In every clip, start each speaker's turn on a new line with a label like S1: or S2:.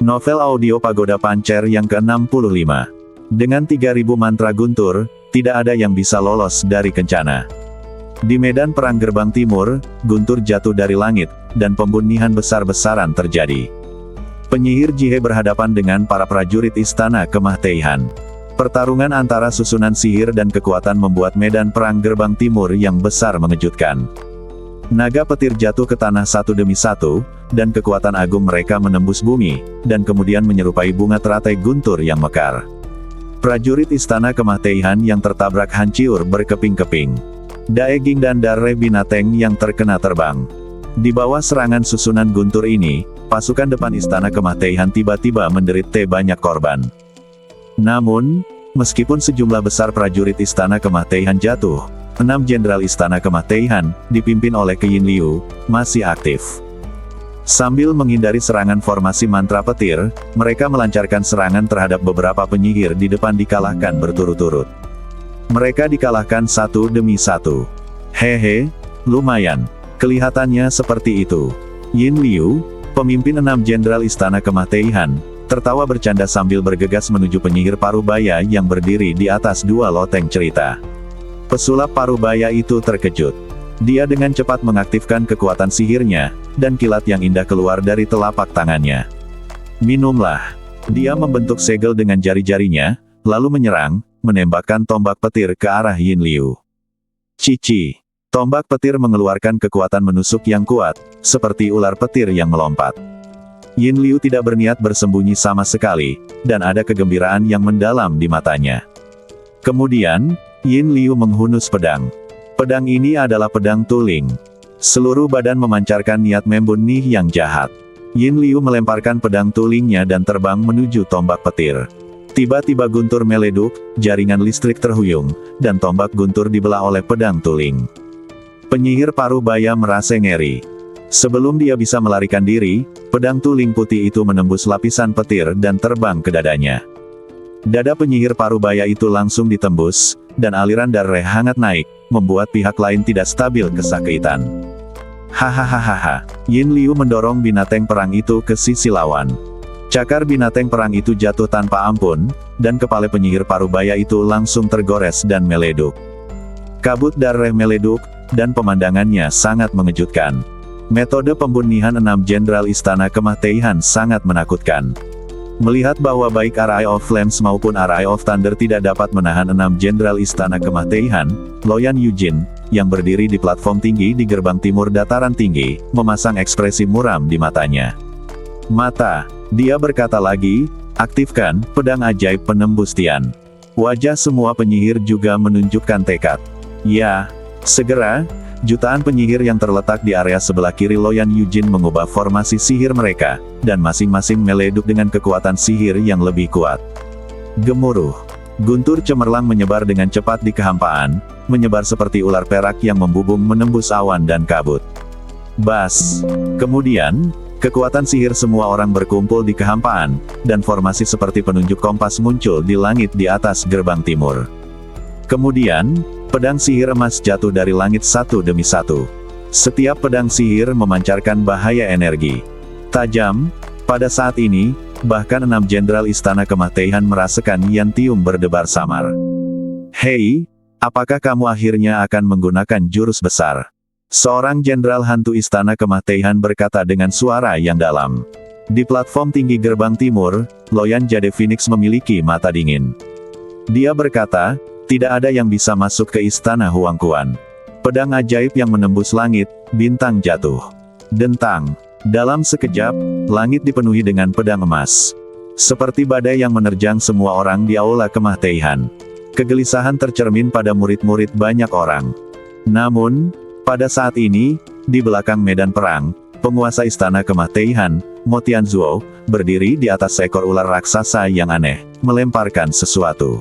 S1: Novel audio Pagoda Pancer yang ke-65. Dengan 3000 mantra guntur, tidak ada yang bisa lolos dari kencana. Di medan perang Gerbang Timur, guntur jatuh dari langit, dan pembunihan besar-besaran terjadi. Penyihir Jihe berhadapan dengan para prajurit Istana Kemah Teihan. Pertarungan antara susunan sihir dan kekuatan membuat medan perang Gerbang Timur yang besar mengejutkan. Naga petir jatuh ke tanah satu demi satu, dan kekuatan agung mereka menembus bumi, dan kemudian menyerupai bunga teratai guntur yang mekar. Prajurit Istana Kemah Teihan yang tertabrak hancur berkeping-keping. Daeging dan darah binatang yang terkena terbang. Di bawah serangan susunan guntur ini, pasukan depan Istana Kemah Teihan tiba-tiba menderita banyak korban. Namun, meskipun sejumlah besar prajurit Istana Kemah Teihan jatuh, 6 jenderal Istana Kemah Teihan, dipimpin oleh Yin Liu, masih aktif. Sambil menghindari serangan formasi mantra petir, mereka melancarkan serangan terhadap beberapa penyihir di depan dikalahkan berturut-turut. Mereka dikalahkan satu demi satu. Hehe, lumayan. Kelihatannya seperti itu. Yin Liu, pemimpin 6 jenderal Istana Kemah Teihan, tertawa bercanda sambil bergegas menuju penyihir Parubaya yang berdiri di atas 2 loteng cerita. Pesulap Parubaya itu terkejut. Dia dengan cepat mengaktifkan kekuatan sihirnya, dan kilat yang indah keluar dari telapak tangannya. Minumlah. Dia membentuk segel dengan jari-jarinya, lalu menyerang, menembakkan tombak petir ke arah Yin Liu. Cici. Tombak petir mengeluarkan kekuatan menusuk yang kuat, seperti ular petir yang melompat. Yin Liu tidak berniat bersembunyi sama sekali, dan ada kegembiraan yang mendalam di matanya. Kemudian, Yin Liu menghunus pedang. Pedang ini adalah pedang tuling. Seluruh badan memancarkan niat membunuh yang jahat. Yin Liu melemparkan pedang tulingnya dan terbang menuju tombak petir. Tiba-tiba guntur meleduk, jaringan listrik terhuyung, dan tombak guntur dibelah oleh pedang tuling. Penyihir Parubaya merasa ngeri. Sebelum dia bisa melarikan diri, pedang tuling putih itu menembus lapisan petir dan terbang ke dadanya. Dada penyihir Parubaya itu langsung ditembus, dan aliran darah hangat naik, membuat pihak lain tidak stabil kesakitan. Hahaha. Yin Liu mendorong binatang perang itu ke sisi lawan. Cakar binatang perang itu jatuh tanpa ampun, dan kepala penyihir Parubaya itu langsung tergores dan meleduk. Kabut darah meleduk, dan pemandangannya sangat mengejutkan. Metode pembunihan 6 jenderal Istana Kemah Teihan sangat menakutkan. Melihat bahwa baik Eye of Flames maupun Eye of Thunder tidak dapat menahan 6 jenderal Istana Kemah Teihan, Loyan Yujin, yang berdiri di platform tinggi di gerbang timur dataran tinggi, memasang ekspresi muram di matanya. Mata, dia berkata lagi, aktifkan pedang ajaib penembus tian. Wajah semua penyihir juga menunjukkan tekad. Ya, segera, jutaan penyihir yang terletak di area sebelah kiri Loyan Yujin mengubah formasi sihir mereka, dan masing-masing meleduk dengan kekuatan sihir yang lebih kuat. Gemuruh. Guntur cemerlang menyebar dengan cepat di kehampaan, menyebar seperti ular perak yang membubung menembus awan dan kabut. Bas. Kemudian, kekuatan sihir semua orang berkumpul di kehampaan, dan formasi seperti penunjuk kompas muncul di langit di atas gerbang timur. Kemudian, pedang sihir emas jatuh dari langit satu demi satu. Setiap pedang sihir memancarkan bahaya energi tajam. Pada saat ini, bahkan 6 jenderal Istana Kemah Teihan merasakan Yantium berdebar samar. Hei, apakah kamu akhirnya akan menggunakan jurus besar? Seorang jenderal hantu Istana Kemah Teihan berkata dengan suara yang dalam. Di platform tinggi gerbang timur, Loyan Jade Phoenix memiliki mata dingin. Dia berkata, tidak ada yang bisa masuk ke Istana Huangquan. Pedang ajaib yang menembus langit, bintang jatuh. Dentang. Dalam sekejap, langit dipenuhi dengan pedang emas. Seperti badai yang menerjang semua orang di Aula Kemah Teihan. Kegelisahan tercermin pada murid-murid banyak orang. Namun, pada saat ini, di belakang medan perang, penguasa Istana Kemah Teihan, Mo Tianzuo, berdiri di atas seekor ular raksasa yang aneh, melemparkan sesuatu.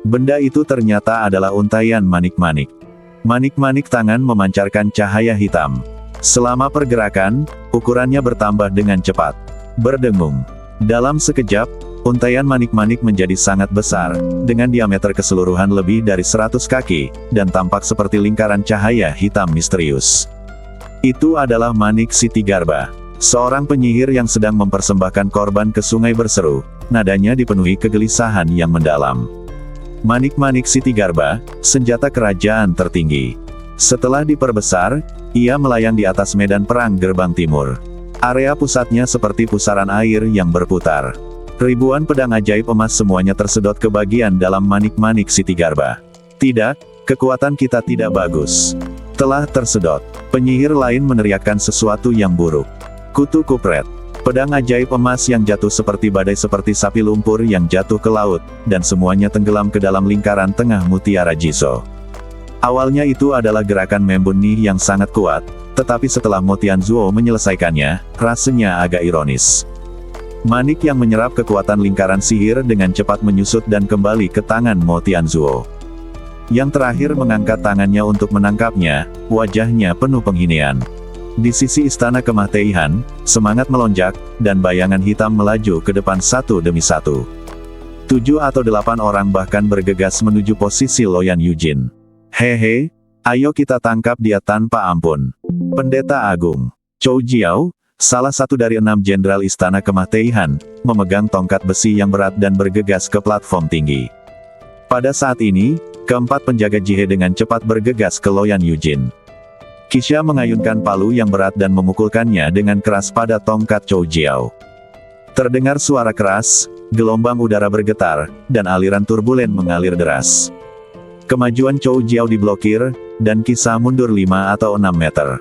S1: Benda itu ternyata adalah untaian manik-manik. Manik-manik tangan memancarkan cahaya hitam. Selama pergerakan, ukurannya bertambah dengan cepat. Berdengung. Dalam sekejap, untaian manik-manik menjadi sangat besar, dengan diameter keseluruhan lebih dari 100 kaki, dan tampak seperti lingkaran cahaya hitam misterius. Itu adalah manik Siti Garba. Seorang penyihir yang sedang mempersembahkan korban ke sungai berseru, nadanya dipenuhi kegelisahan yang mendalam. Manik-Manik Sitigarbha, senjata kerajaan tertinggi. Setelah diperbesar, ia melayang di atas medan perang gerbang timur. Area pusatnya seperti pusaran air yang berputar. Ribuan pedang ajaib emas semuanya tersedot ke bagian dalam Manik-Manik Sitigarbha. Tidak, kekuatan kita tidak bagus. Telah tersedot. Penyihir lain meneriakkan sesuatu yang buruk. Kutu Kupret. Pedang ajaib emas yang jatuh seperti badai seperti sapi lumpur yang jatuh ke laut, dan semuanya tenggelam ke dalam lingkaran tengah mutiara Jiso. Awalnya itu adalah gerakan membuni yang sangat kuat, tetapi setelah Mo Tianzuo menyelesaikannya, rasanya agak ironis. Manik yang menyerap kekuatan lingkaran sihir dengan cepat menyusut dan kembali ke tangan Mo Tianzuo. Yang terakhir mengangkat tangannya untuk menangkapnya, wajahnya penuh penghinaan. Di sisi istana kemah Teihan, semangat melonjak, dan bayangan hitam melaju ke depan satu demi satu. 7 atau 8 orang bahkan bergegas menuju posisi Loyan Yujin. Hehe, ayo kita tangkap dia tanpa ampun. Pendeta Agung Chou Jiao, salah satu dari 6 jenderal istana kemah Teihan, memegang tongkat besi yang berat dan bergegas ke platform tinggi. Pada saat ini, keempat penjaga Jihe dengan cepat bergegas ke Loyan Yujin. Kisha mengayunkan palu yang berat dan memukulkannya dengan keras pada tongkat Chou Jiao. Terdengar suara keras, gelombang udara bergetar, dan aliran turbulen mengalir deras. Kemajuan Chou Jiao diblokir, dan Kisha mundur 5 atau 6 meter.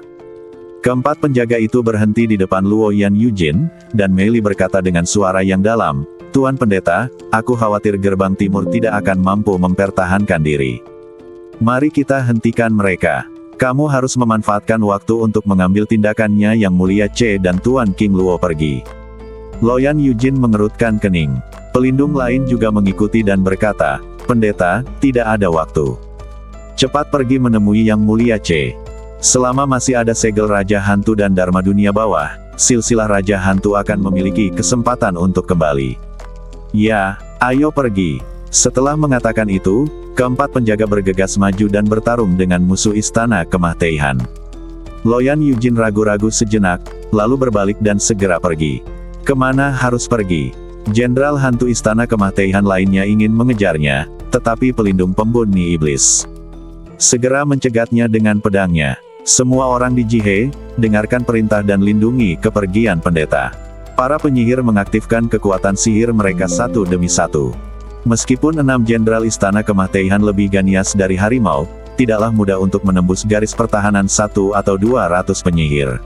S1: Keempat penjaga itu berhenti di depan Luo Yan Yujin, dan Mei Li berkata dengan suara yang dalam, "Tuan Pendeta, aku khawatir gerbang timur tidak akan mampu mempertahankan diri. Mari kita hentikan mereka. Kamu harus memanfaatkan waktu untuk mengambil tindakannya yang mulia Che dan Tuan King Luo pergi." Loyan Yujin mengerutkan kening. Pelindung lain juga mengikuti dan berkata, "Pendeta, tidak ada waktu. Cepat pergi menemui Yang Mulia Che. Selama masih ada segel Raja Hantu dan Dharma Dunia Bawah, silsilah Raja Hantu akan memiliki kesempatan untuk kembali. Ya, ayo pergi." Setelah mengatakan itu, keempat penjaga bergegas maju dan bertarung dengan musuh istana kemah Teihan. Loyan Yujin ragu-ragu sejenak, lalu berbalik dan segera pergi. Kemana harus pergi? Jenderal hantu istana kemah Teihan lainnya ingin mengejarnya, tetapi pelindung pembuni iblis segera mencegatnya dengan pedangnya. Semua orang di Jihe, dengarkan perintah dan lindungi kepergian pendeta. Para penyihir mengaktifkan kekuatan sihir mereka satu demi satu. Meskipun 6 jenderal istana kemah Teihan lebih ganias dari harimau, tidaklah mudah untuk menembus garis pertahanan 1 atau 200 penyihir.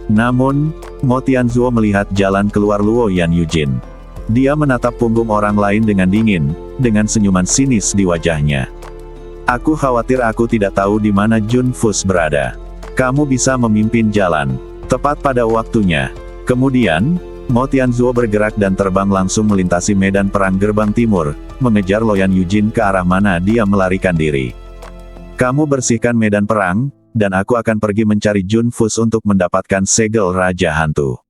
S1: Namun, Mo Tianzuo melihat jalan keluar Luo Yan Yujin. Dia menatap punggung orang lain dengan dingin, dengan senyuman sinis di wajahnya. "Aku khawatir aku tidak tahu di mana Jun Fus berada. Kamu bisa memimpin jalan tepat pada waktunya." Kemudian, Mo Tianzuo bergerak dan terbang langsung melintasi medan perang gerbang timur, mengejar Loyan Yujin ke arah mana dia melarikan diri. "Kamu bersihkan medan perang, dan aku akan pergi mencari Jun Fus untuk mendapatkan segel Raja Hantu,"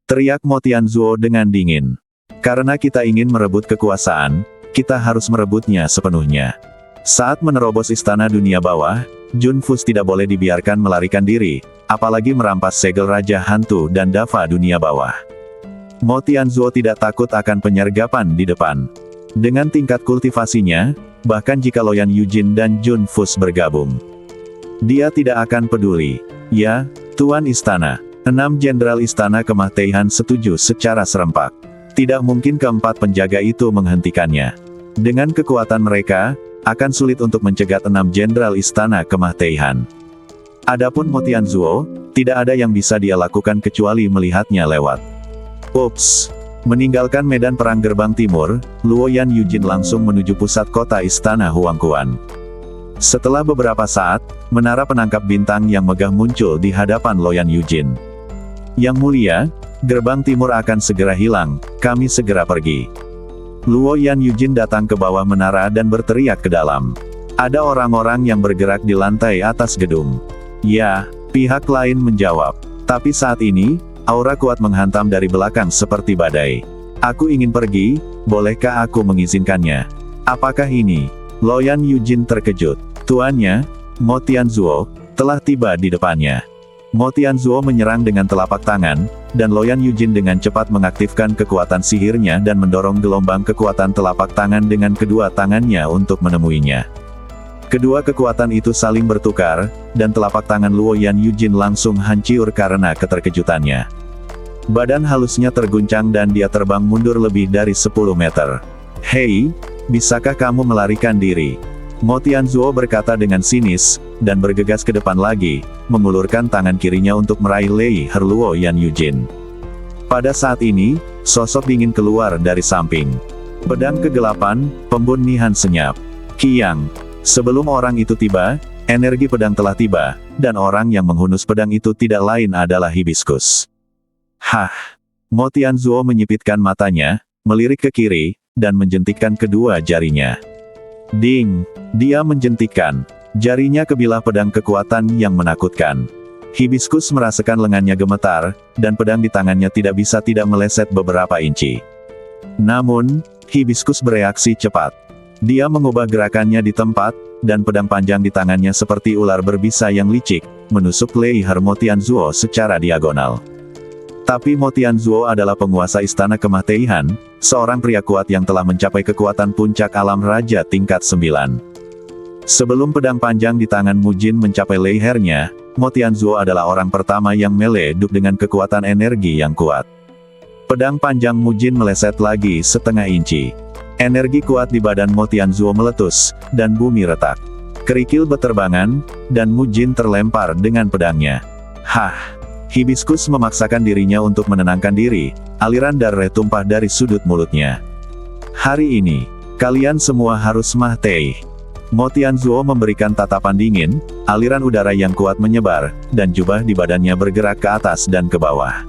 S1: teriak Mo Tianzuo dengan dingin. "Karena kita ingin merebut kekuasaan, kita harus merebutnya sepenuhnya. Saat menerobos istana dunia bawah, Jun Fus tidak boleh dibiarkan melarikan diri, apalagi merampas segel Raja Hantu dan Dava dunia bawah." Mo Tianzuo tidak takut akan penyergapan di depan. Dengan tingkat kultivasinya, bahkan jika Loyan Yujin dan Jun Fus bergabung, dia tidak akan peduli. "Ya, Tuan Istana." 6 jenderal istana kemah Teihan setuju secara serempak. Tidak mungkin keempat penjaga itu menghentikannya. Dengan kekuatan mereka, akan sulit untuk mencegat 6 jenderal istana kemah Teihan. Adapun Mo Tianzuo, tidak ada yang bisa dia lakukan kecuali melihatnya lewat. Ups! Meninggalkan medan perang gerbang timur, Luo Yan Yujin langsung menuju pusat kota istana Huangquan. Setelah beberapa saat, menara penangkap bintang yang megah muncul di hadapan Loyan Yujin. "Yang mulia, gerbang timur akan segera hilang, kami segera pergi." Luo Yan Yujin datang ke bawah menara dan berteriak ke dalam. Ada orang-orang yang bergerak di lantai atas gedung. "Ya," pihak lain menjawab. "Tapi saat ini, aura kuat menghantam dari belakang seperti badai. Aku ingin pergi, bolehkah aku mengizinkannya?" "Apakah ini?" Loyan Yujin terkejut. Tuannya, Mo Tianzuo, telah tiba di depannya. Mo Tianzuo menyerang dengan telapak tangan, dan Luoyan Yujin dengan cepat mengaktifkan kekuatan sihirnya dan mendorong gelombang kekuatan telapak tangan dengan kedua tangannya untuk menemuinya. Kedua kekuatan itu saling bertukar, dan telapak tangan Luoyan Yujin langsung hancur karena keterkejutannya. Badan halusnya terguncang dan dia terbang mundur lebih dari 10 meter. "Hei, bisakah kamu melarikan diri?" Mo Tianzuo berkata dengan sinis, dan bergegas ke depan lagi, mengulurkan tangan kirinya untuk meraih leher Luoyan Yujin. Pada saat ini, sosok dingin keluar dari samping. Pedang kegelapan, pembunihan senyap. Kiang. Sebelum orang itu tiba, energi pedang telah tiba, dan orang yang menghunus pedang itu tidak lain adalah Hibiscus. Hah! Mo Tianzuo menyipitkan matanya, melirik ke kiri, dan menjentikkan kedua jarinya. Ding! Dia menjentikkan. Jarinya kebilah pedang kekuatan yang menakutkan. Hibiscus merasakan lengannya gemetar, dan pedang di tangannya tidak bisa tidak meleset beberapa inci. Namun, Hibiscus bereaksi cepat. Dia mengubah gerakannya di tempat, dan pedang panjang di tangannya seperti ular berbisa yang licik, menusuk leher Mo Tianzuo secara diagonal. Tapi Mo Tianzuo adalah penguasa istana kemah Teihan, seorang pria kuat yang telah mencapai kekuatan puncak alam raja tingkat 9. Sebelum pedang panjang di tangan Mujin mencapai lehernya, Mo Tianzuo adalah orang pertama yang meleduk dengan kekuatan energi yang kuat. Pedang panjang Mujin meleset lagi setengah inci. Energi kuat di badan Mo Tianzuo meletus, dan bumi retak. Kerikil beterbangan, dan Mujin terlempar dengan pedangnya. Hah! Hibiscus memaksakan dirinya untuk menenangkan diri, aliran darah tumpah dari sudut mulutnya. "Hari ini, kalian semua harus mati." Mo Tianzuo memberikan tatapan dingin, aliran udara yang kuat menyebar, dan jubah di badannya bergerak ke atas dan ke bawah.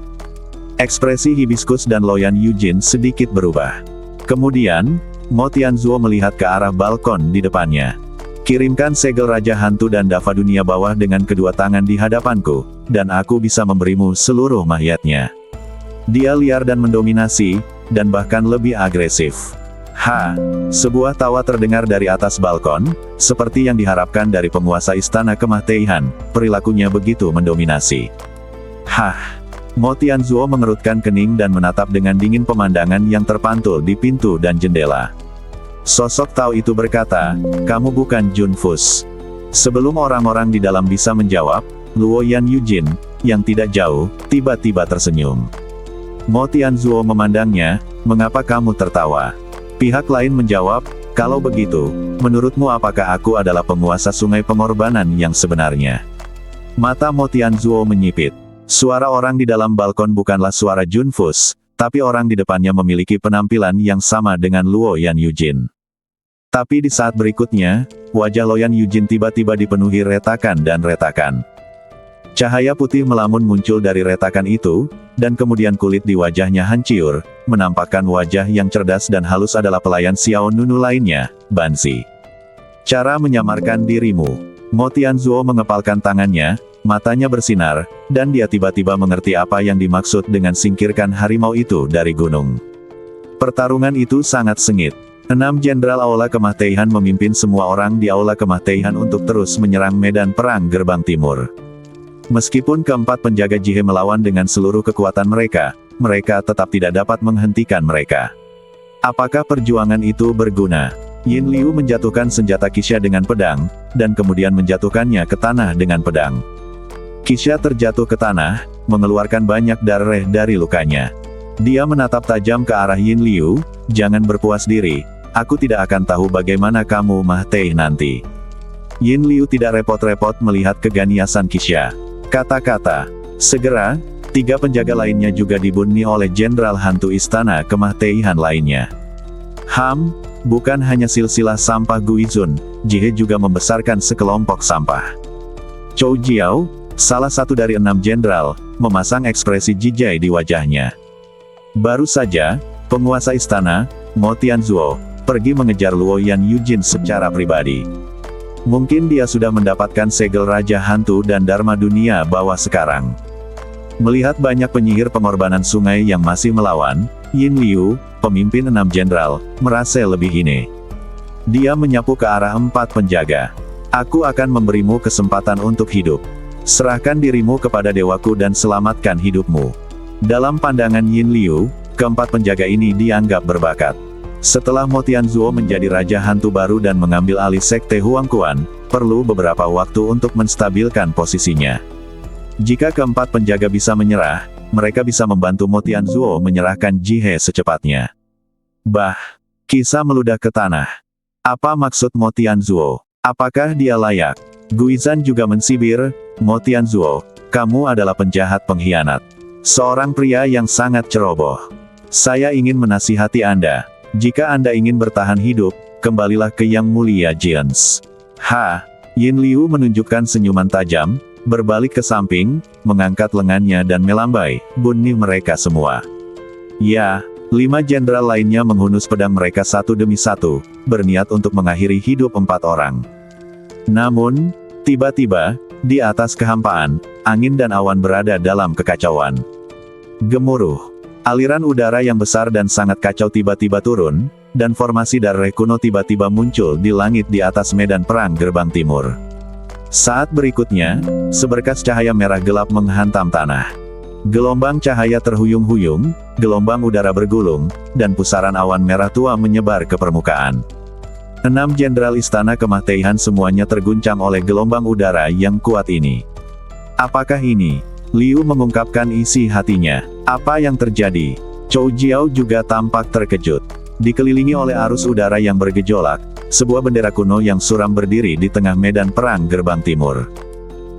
S1: Ekspresi Hibiscus dan Luoyan Yujin sedikit berubah. Kemudian, Mo Tianzuo melihat ke arah balkon di depannya. "Kirimkan segel Raja Hantu dan Dava Dunia Bawah dengan kedua tangan di hadapanku, dan aku bisa memberimu seluruh mayatnya." Dia liar dan mendominasi, dan bahkan lebih agresif. Ha! Sebuah tawa terdengar dari atas balkon, seperti yang diharapkan dari penguasa istana kemah Teihan, perilakunya begitu mendominasi. Hah! Mo Tianzuo mengerutkan kening dan menatap dengan dingin pemandangan yang terpantul di pintu dan jendela. Sosok Tao itu berkata, "Kamu bukan Jun Fus." Sebelum orang-orang di dalam bisa menjawab, Luoyan Yujin, yang tidak jauh, tiba-tiba tersenyum. Mo Tianzuo memandangnya, "Mengapa kamu tertawa?" Pihak lain menjawab, "Kalau begitu, menurutmu apakah aku adalah penguasa sungai pengorbanan yang sebenarnya?" Mata Mo Tianzuo menyipit. Suara orang di dalam balkon bukanlah suara Jun Fus, tapi orang di depannya memiliki penampilan yang sama dengan Luoyan Yujin. Tapi di saat berikutnya, wajah Luoyan Yujin tiba-tiba dipenuhi retakan dan retakan. Cahaya putih melamun muncul dari retakan itu, dan kemudian kulit di wajahnya hancur, menampakkan wajah yang cerdas dan halus adalah pelayan Xiao Nunu lainnya, Banzi. "Cara menyamarkan dirimu." Mo Tianzuo mengepalkan tangannya, matanya bersinar, dan dia tiba-tiba mengerti apa yang dimaksud dengan singkirkan harimau itu dari gunung. Pertarungan itu sangat sengit. 6 Jenderal Aula Kemah Teihan memimpin semua orang di Aula Kemah Teihan untuk terus menyerang medan perang Gerbang Timur. Meskipun keempat penjaga Jihe melawan dengan seluruh kekuatan mereka, mereka tetap tidak dapat menghentikan mereka. Apakah perjuangan itu berguna? Yin Liu menjatuhkan senjata Qixia dengan pedang, dan kemudian menjatuhkannya ke tanah dengan pedang. Qixia terjatuh ke tanah, mengeluarkan banyak darah dari lukanya. Dia menatap tajam ke arah Yin Liu, "Jangan berpuas diri, aku tidak akan tahu bagaimana kamu mati nanti." Yin Liu tidak repot-repot melihat keganiasan Qixia. Kata-kata, segera, 3 penjaga lainnya juga dibunuh oleh Jenderal Hantu Istana Kemah Teihan lainnya. Bukan hanya silsilah sampah Guizun, Jihe juga membesarkan sekelompok sampah. Chou Jiao, salah satu dari 6 jenderal, memasang ekspresi jijai di wajahnya. Baru saja, penguasa istana, Mo Tianzuo, pergi mengejar Luoyan Yujin secara pribadi. Mungkin dia sudah mendapatkan segel Raja Hantu dan Dharma Dunia Bawah sekarang. Melihat banyak penyihir pengorbanan sungai yang masih melawan, Yin Liu, pemimpin 6 jenderal, merasa lebih hine. Dia menyapu ke arah 4 penjaga. "Aku akan memberimu kesempatan untuk hidup. Serahkan dirimu kepada dewaku dan selamatkan hidupmu. Dalam pandangan Yin Liu, keempat penjaga ini dianggap berbakat. Setelah Mo Tianzuo menjadi raja hantu baru dan mengambil alih sekte Huangquan, perlu beberapa waktu untuk menstabilkan posisinya. Jika keempat penjaga bisa menyerah, mereka bisa membantu Mo Tianzuo menyerahkan Jihe secepatnya. Bah! Kisah meludah ke tanah. Apa maksud Mo Tianzuo? Apakah dia layak? Guizhan juga mensibir, Mo Tianzuo, kamu adalah penjahat pengkhianat. Seorang pria yang sangat ceroboh. Saya ingin menasihati Anda. Jika Anda ingin bertahan hidup, kembalilah ke Yang Mulia Jians. Yin Liu menunjukkan senyuman tajam, berbalik ke samping, mengangkat lengannya dan melambai, bunuh mereka semua. Ya, 5 jenderal lainnya menghunus pedang mereka satu demi satu, berniat untuk mengakhiri hidup 4 orang. Namun, tiba-tiba, di atas kehampaan, angin dan awan berada dalam kekacauan. Gemuruh. Aliran udara yang besar dan sangat kacau tiba-tiba turun, dan formasi darah kuno tiba-tiba muncul di langit di atas medan perang gerbang timur. Saat berikutnya, seberkas cahaya merah gelap menghantam tanah. Gelombang cahaya terhuyung-huyung, gelombang udara bergulung, dan pusaran awan merah tua menyebar ke permukaan. 6 jenderal istana Kemah Teihan semuanya terguncang oleh gelombang udara yang kuat ini. Apakah ini? Liu mengungkapkan isi hatinya. Apa yang terjadi? Chou Jiao juga tampak terkejut. Dikelilingi oleh arus udara yang bergejolak, sebuah bendera kuno yang suram berdiri di tengah medan perang gerbang timur.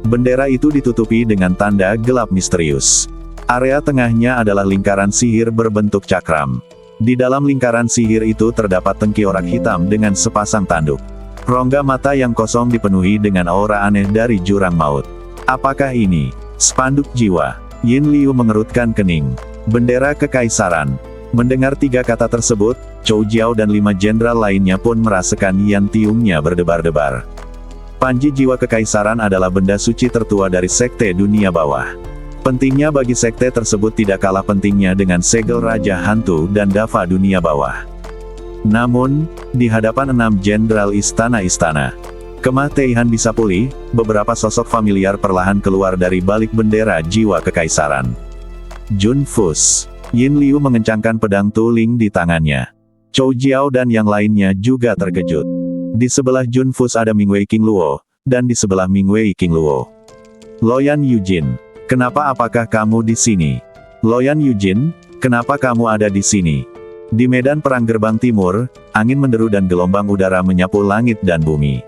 S1: Bendera itu ditutupi dengan tanda gelap misterius. Area tengahnya adalah lingkaran sihir berbentuk cakram. Di dalam lingkaran sihir itu terdapat tengkorak hitam dengan sepasang tanduk. Rongga mata yang kosong dipenuhi dengan aura aneh dari jurang maut. Apakah ini spanduk jiwa? Yin Liu mengerutkan kening. Bendera kekaisaran. Mendengar 3 kata tersebut, Chou Jiao dan 5 jenderal lainnya pun merasakan yantiungnya berdebar-debar. Panji jiwa kekaisaran adalah benda suci tertua dari sekte dunia bawah. Pentingnya bagi sekte tersebut tidak kalah pentingnya dengan segel raja hantu dan dava dunia bawah. Namun, di hadapan 6 jenderal istana-istana Kemah Teihan bisa pulih, beberapa sosok familiar perlahan keluar dari balik bendera jiwa kekaisaran. Jun Fus. Yin Liu mengencangkan pedang tuling di tangannya. Chou Jiao dan yang lainnya juga terkejut. Di sebelah Jun Fus ada Mingwei King Luo, dan di sebelah Mingwei King Luo. Loyan Yujin. Kenapa apakah kamu di sini? Loyan Yujin, kenapa kamu ada di sini? Di medan perang gerbang timur, angin menderu dan gelombang udara menyapu langit dan bumi.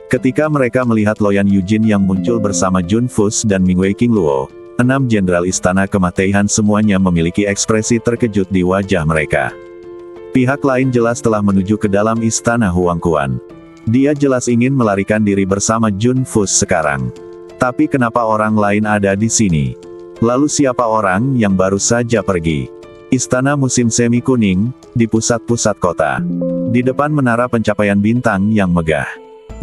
S1: Ketika mereka melihat Loyan Yujin yang muncul bersama Jun Fus dan Mingwei King Luo, 6 jenderal istana Kemah Teihan semuanya memiliki ekspresi terkejut di wajah mereka. Pihak lain jelas telah menuju ke dalam istana Huangquan. Dia jelas ingin melarikan diri bersama Jun Fus sekarang. Tapi kenapa orang lain ada di sini? Lalu siapa orang yang baru saja pergi? Istana musim semi kuning, di pusat-pusat kota. Di depan menara pencapaian bintang yang megah.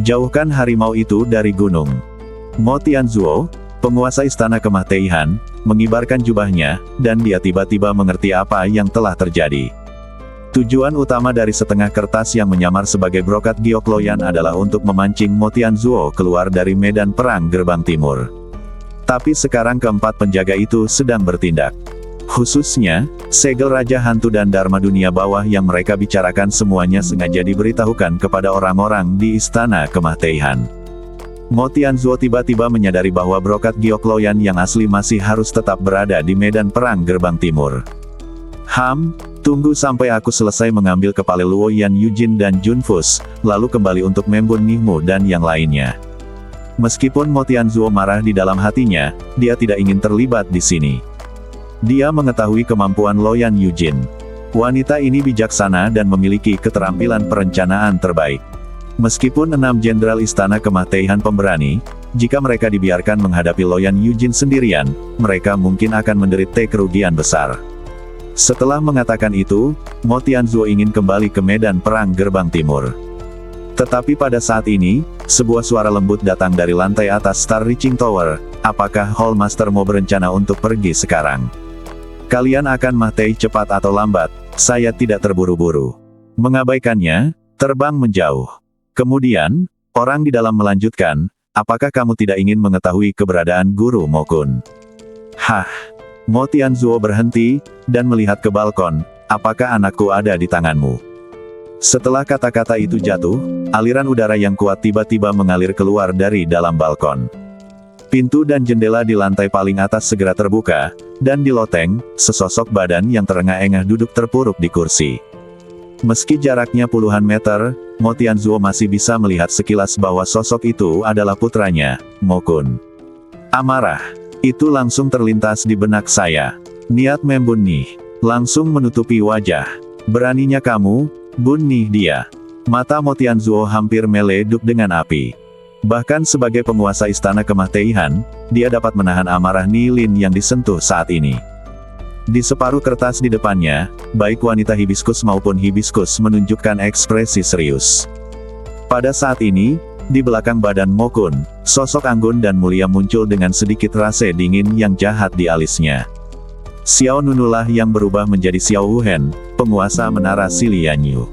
S1: Jauhkan harimau itu dari gunung. Mo Tianzuo, penguasa istana Kemah Teihan, mengibarkan jubahnya, dan dia tiba-tiba mengerti apa yang telah terjadi. Tujuan utama dari setengah kertas yang menyamar sebagai brokat giok Loyan adalah untuk memancing Mo Tianzuo keluar dari medan perang gerbang timur. Tapi sekarang keempat penjaga itu sedang bertindak. Khususnya, segel Raja Hantu dan Dharma Dunia Bawah yang mereka bicarakan semuanya sengaja diberitahukan kepada orang-orang di istana Kemah Teihan. Mo Tianzuo tiba-tiba menyadari bahwa brokat giok Loyan yang asli masih harus tetap berada di medan perang gerbang timur. Tunggu sampai aku selesai mengambil kepala Luo Yan Yujin dan Jun Fus, lalu kembali untuk membunuhmu dan yang lainnya. Meskipun Mo Tianzuo marah di dalam hatinya, dia tidak ingin terlibat di sini. Dia mengetahui kemampuan Loyan Yujin. Wanita ini bijaksana dan memiliki keterampilan perencanaan terbaik. Meskipun 6 jenderal istana Kemah Teihan pemberani, jika mereka dibiarkan menghadapi Loyan Yujin sendirian, mereka mungkin akan menderita kerugian besar. Setelah mengatakan itu, Mo Tianzuo ingin kembali ke medan perang gerbang timur. Tetapi pada saat ini, sebuah suara lembut datang dari lantai atas Star Reaching Tower. Apakah Hall Master mau berencana untuk pergi sekarang? Kalian akan mati cepat atau lambat, saya tidak terburu-buru. Mengabaikannya, terbang menjauh. Kemudian, orang di dalam melanjutkan, apakah kamu tidak ingin mengetahui keberadaan Guru Mo-kun? Hah? Mo Tianzuo berhenti, dan melihat ke balkon, apakah anakku ada di tanganmu? Setelah kata-kata itu jatuh, aliran udara yang kuat tiba-tiba mengalir keluar dari dalam balkon. Pintu dan jendela di lantai paling atas segera terbuka, dan di loteng, sesosok badan yang terengah-engah duduk terpuruk di kursi. Meski jaraknya puluhan meter, Mo Tianzuo masih bisa melihat sekilas bahwa sosok itu adalah putranya, Mo-kun. Amarah. Itu langsung terlintas di benak saya. Niat membunuh. Langsung menutupi wajah. Beraninya kamu, bunuh dia. Mata Mo Tianzuo hampir meleduk dengan api. Bahkan sebagai penguasa istana Kemah Teihan, dia dapat menahan amarah Nilin yang disentuh saat ini. Di separuh kertas di depannya, baik wanita hibiskus maupun hibiskus menunjukkan ekspresi serius. Pada saat ini, di belakang badan Mo-kun, sosok anggun dan mulia muncul dengan sedikit rasa dingin yang jahat di alisnya. Xiao Nunulah yang berubah menjadi Xiao Wuhen, penguasa menara Silianyu.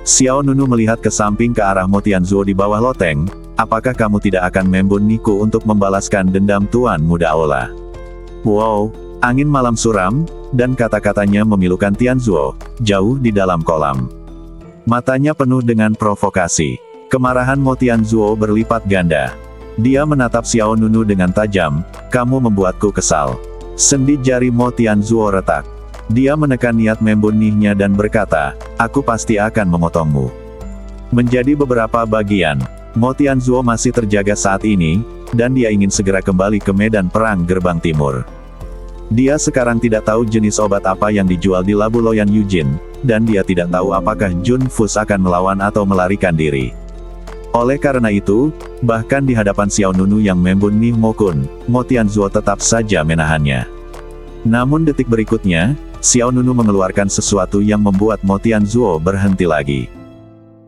S1: Xiao Nunu melihat ke samping ke arah Mo Tianzuo di bawah loteng. Apakah kamu tidak akan membunuhku untuk membalaskan dendam Tuan Muda Aula? Wow, angin malam suram, dan kata-katanya memilukan Tianzuo, jauh di dalam kolam. Matanya penuh dengan provokasi. Kemarahan Mo Tianzuo berlipat ganda. Dia menatap Xiao Nunu dengan tajam, kamu membuatku kesal. Sendi jari Mo Tianzuo retak. Dia menekan niat membunuhnya dan berkata, aku pasti akan memotongmu menjadi beberapa bagian. Mo Tianzuo masih terjaga saat ini, dan dia ingin segera kembali ke medan perang gerbang timur. Dia sekarang tidak tahu jenis obat apa yang dijual di Labu Loyan Yujin, dan dia tidak tahu apakah Jun Fus akan melawan atau melarikan diri. Oleh karena itu, bahkan di hadapan Xiao Nunu yang membunuh Mo-kun, Mo Tianzuo tetap saja menahannya. Namun detik berikutnya, Xiao Nunu mengeluarkan sesuatu yang membuat Mo Tianzuo berhenti lagi.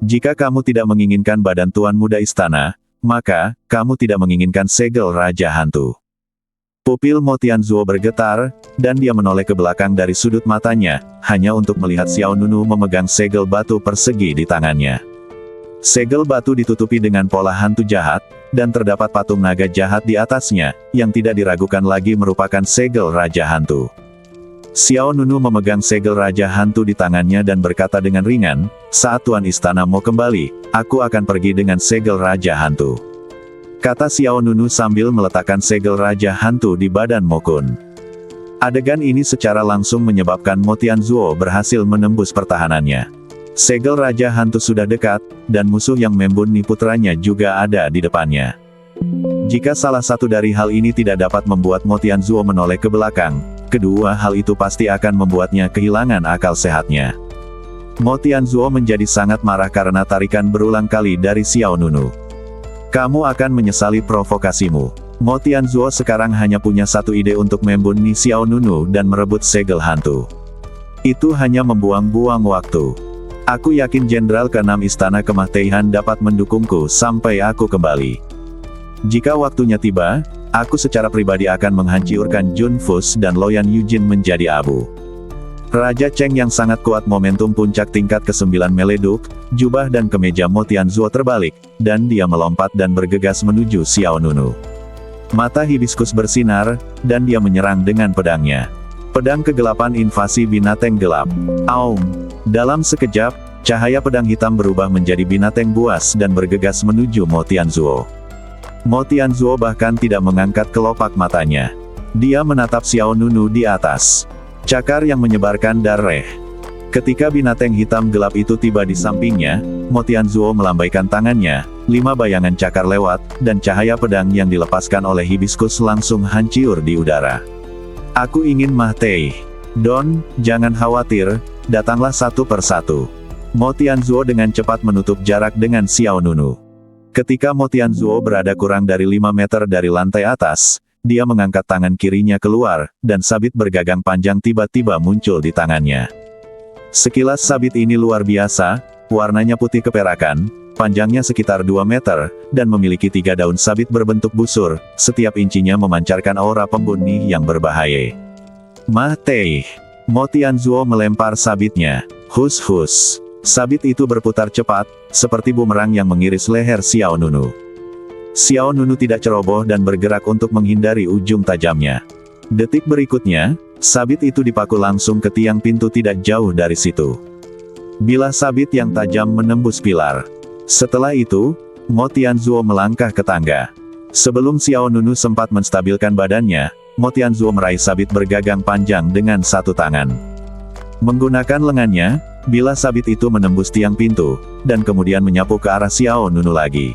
S1: Jika kamu tidak menginginkan badan Tuan Muda Istana, maka, kamu tidak menginginkan segel Raja Hantu. Pupil Mo Tianzuo bergetar, dan dia menoleh ke belakang dari sudut matanya, hanya untuk melihat Xiao Nunu memegang segel batu persegi di tangannya. Segel batu ditutupi dengan pola hantu jahat, dan terdapat patung naga jahat di atasnya, yang tidak diragukan lagi merupakan segel Raja Hantu. Xiao Nunu memegang segel Raja Hantu di tangannya dan berkata dengan ringan, saat Tuan Istana mau kembali, aku akan pergi dengan segel Raja Hantu. Kata Xiao Nunu sambil meletakkan segel Raja Hantu di badan Mo-kun. Adegan ini secara langsung menyebabkan Mo Tianzuo berhasil menembus pertahanannya. Segel Raja Hantu sudah dekat, dan musuh yang membunuh putranya juga ada di depannya. Jika salah satu dari hal ini tidak dapat membuat Mo Tianzuo menoleh ke belakang, kedua hal itu pasti akan membuatnya kehilangan akal sehatnya. Mo Tianzuo menjadi sangat marah karena tarikan berulang kali dari Xiao Nunu. Kamu akan menyesali provokasimu. Mo Tianzuo sekarang hanya punya satu ide untuk membunuh Xiao Nunu dan merebut segel hantu. Itu hanya membuang-buang waktu. Aku yakin Jenderal ke-6 Istana Kemah Teihan dapat mendukungku sampai aku kembali. Jika waktunya tiba, aku secara pribadi akan menghancurkan Jun Fus dan Loyan Yujin menjadi abu. Raja Cheng yang sangat kuat momentum puncak tingkat ke-9 meleduk, jubah dan kemeja Mo Tianzuo terbalik, dan dia melompat dan bergegas menuju Xiao Nunu. Mata hibiskus bersinar, dan dia menyerang dengan pedangnya. Pedang kegelapan invasi binatang gelap. Aum! Dalam sekejap, cahaya pedang hitam berubah menjadi binatang buas dan bergegas menuju Mo Tianzuo. Mo Tianzuo bahkan tidak mengangkat kelopak matanya. Dia menatap Xiao Nunu di atas. Cakar yang menyebarkan darah. Ketika binatang hitam gelap itu tiba di sampingnya, Mo Tianzuo melambaikan tangannya, 5 bayangan cakar lewat, dan cahaya pedang yang dilepaskan oleh hibiskus langsung hancur di udara. Aku ingin Mah Tei. Don, jangan khawatir, datanglah satu persatu. Mo Tianzuo dengan cepat menutup jarak dengan Xiao Nunu. Ketika Mo Tianzuo berada kurang dari 5 meter dari lantai atas, dia mengangkat tangan kirinya keluar, dan sabit bergagang panjang tiba-tiba muncul di tangannya. Sekilas sabit ini luar biasa, warnanya putih keperakan, panjangnya sekitar 2 meter, dan memiliki 3 daun sabit berbentuk busur, setiap incinya memancarkan aura pembunuh yang berbahaya. Mah Tei. Mo Tianzuo melempar sabitnya. Hus-hus. Sabit itu berputar cepat, seperti bumerang yang mengiris leher Xiao Nunu. Xiao Nunu tidak ceroboh dan bergerak untuk menghindari ujung tajamnya. Detik berikutnya, sabit itu dipaku langsung ke tiang pintu tidak jauh dari situ. Bilah sabit yang tajam menembus pilar. Setelah itu, Mo Tianzuo melangkah ke tangga. Sebelum Xiao Nunu sempat menstabilkan badannya, Mo Tianzuo meraih sabit bergagang panjang dengan satu tangan. Menggunakan lengannya, bilah sabit itu menembus tiang pintu, dan kemudian menyapu ke arah Xiao Nunu lagi.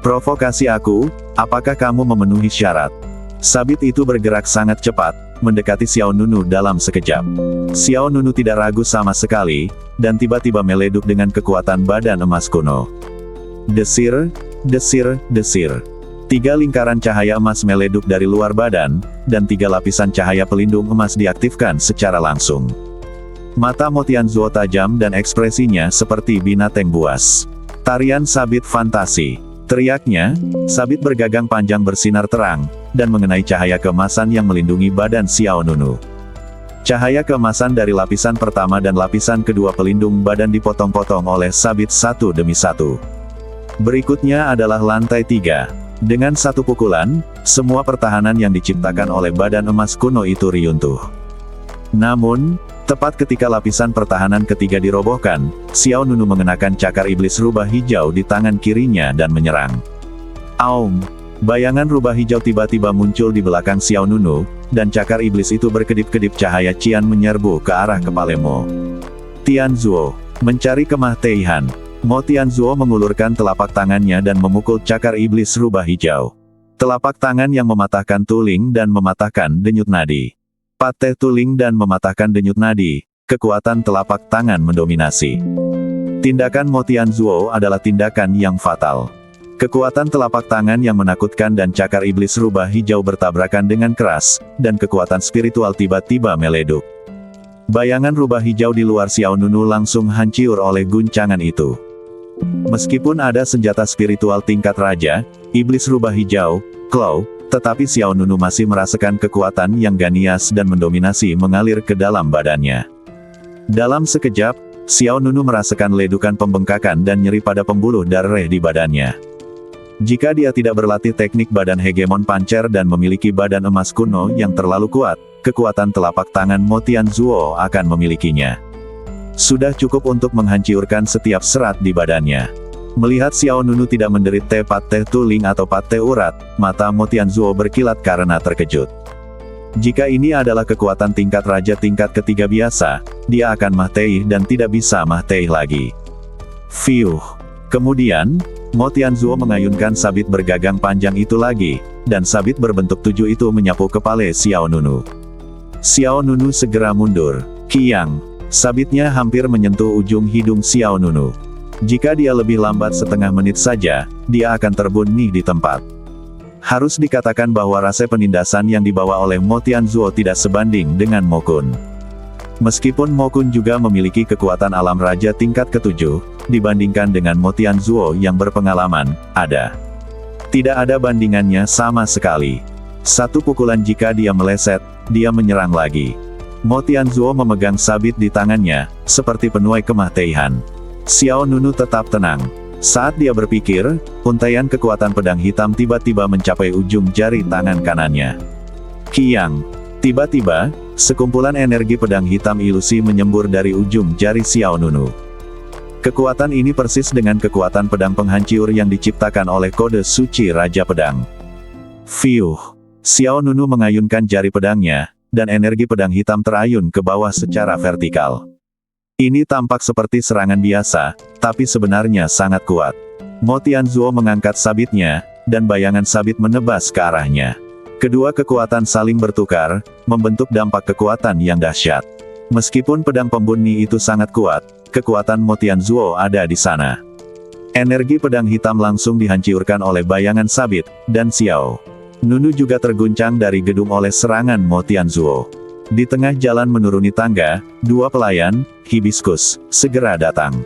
S1: Provokasi aku, apakah kamu memenuhi syarat? Sabit itu bergerak sangat cepat, mendekati Xiao Nunu dalam sekejap. Xiao Nunu tidak ragu sama sekali, dan tiba-tiba meleduk dengan kekuatan badan emas kuno. Desir, desir, desir. 3 lingkaran cahaya emas meleduk dari luar badan, dan 3 lapisan cahaya pelindung emas diaktifkan secara langsung. Mata Mo Tianzuo tajam dan ekspresinya seperti binatang buas. Tarian sabit fantasi. Teriaknya, sabit bergagang panjang bersinar terang, dan mengenai cahaya keemasan yang melindungi badan Xiao Nunu. Cahaya keemasan dari lapisan pertama dan lapisan kedua pelindung badan dipotong-potong oleh sabit satu demi satu. Berikutnya adalah lantai 3. Dengan satu pukulan, semua pertahanan yang diciptakan oleh badan emas kuno itu runtuh. Namun, tepat ketika lapisan pertahanan ketiga dirobohkan, Xiao Nunu mengenakan cakar iblis rubah hijau di tangan kirinya dan menyerang. Aum! Bayangan rubah hijau tiba-tiba muncul di belakang Xiao Nunu, dan cakar iblis itu berkedip-kedip cahaya cian menyerbu ke arah kepala Mo Tianzuo. Mencari kemah Teihan. Mo Tianzuo mengulurkan telapak tangannya dan memukul cakar iblis rubah hijau. Telapak tangan yang mematahkan tuling dan mematahkan denyut nadi. Pateh tuling dan mematahkan denyut nadi, kekuatan telapak tangan mendominasi. Tindakan Mo Tianzuo adalah tindakan yang fatal. Kekuatan telapak tangan yang menakutkan dan cakar iblis rubah hijau bertabrakan dengan keras, dan kekuatan spiritual tiba-tiba meleduk. Bayangan rubah hijau di luar Xiao Nunu langsung hancur oleh guncangan itu. Meskipun ada senjata spiritual tingkat raja, iblis rubah hijau, Claw, tetapi Xiao Nunu masih merasakan kekuatan yang ganias dan mendominasi mengalir ke dalam badannya. Dalam sekejap, Xiao Nunu merasakan ledukan pembengkakan dan nyeri pada pembuluh darah di badannya. Jika dia tidak berlatih teknik badan hegemon pancer dan memiliki badan emas kuno yang terlalu kuat, kekuatan telapak tangan Mo Tianzuo akan memilikinya. Sudah cukup untuk menghancurkan setiap serat di badannya. Melihat Xiao Nunu tidak menderita pateh tuling atau pateh urat, mata Mo Tianzuo berkilat karena terkejut. Jika ini adalah kekuatan tingkat raja tingkat ketiga biasa, dia akan mah-teih dan tidak bisa mah-teih lagi. Fiuh. Kemudian, Mo Tianzuo mengayunkan sabit bergagang panjang itu lagi, dan sabit berbentuk 7 itu menyapu kepala Xiao Nunu. Xiao Nunu segera mundur. Kiang. Sabitnya hampir menyentuh ujung hidung Xiao Nunu. Jika dia lebih lambat setengah menit saja, dia akan terbunuh di tempat. Harus dikatakan bahwa rasa penindasan yang dibawa oleh Mo Tianzuo tidak sebanding dengan Mo Kun. Meskipun Mo Kun juga memiliki kekuatan alam raja tingkat ke-7, dibandingkan dengan Mo Tianzuo yang berpengalaman, tidak ada bandingannya sama sekali. Satu pukulan jika dia meleset, dia menyerang lagi. Mo Tianzuo memegang sabit di tangannya, seperti penuai kemah Teihan. Xiao Nunu tetap tenang. Saat dia berpikir, untaian kekuatan pedang hitam tiba-tiba mencapai ujung jari tangan kanannya. Kiang. Tiba-tiba, sekumpulan energi pedang hitam ilusi menyembur dari ujung jari Xiao Nunu. Kekuatan ini persis dengan kekuatan pedang penghancur yang diciptakan oleh kode suci Raja Pedang. Fiuh. Xiao Nunu mengayunkan jari pedangnya, dan energi pedang hitam terayun ke bawah secara vertikal. Ini tampak seperti serangan biasa, tapi sebenarnya sangat kuat. Mo Tianzuo mengangkat sabitnya, dan bayangan sabit menebas ke arahnya. Kedua kekuatan saling bertukar, membentuk dampak kekuatan yang dahsyat. Meskipun pedang pembunuh itu sangat kuat, kekuatan Mo Tianzuo ada di sana. Energi pedang hitam langsung dihancurkan oleh bayangan sabit, dan Xiao Nunu juga terguncang dari gedung oleh serangan Mo Tianzuo. Di tengah jalan menuruni tangga, 2 pelayan, Hibiscus, segera datang.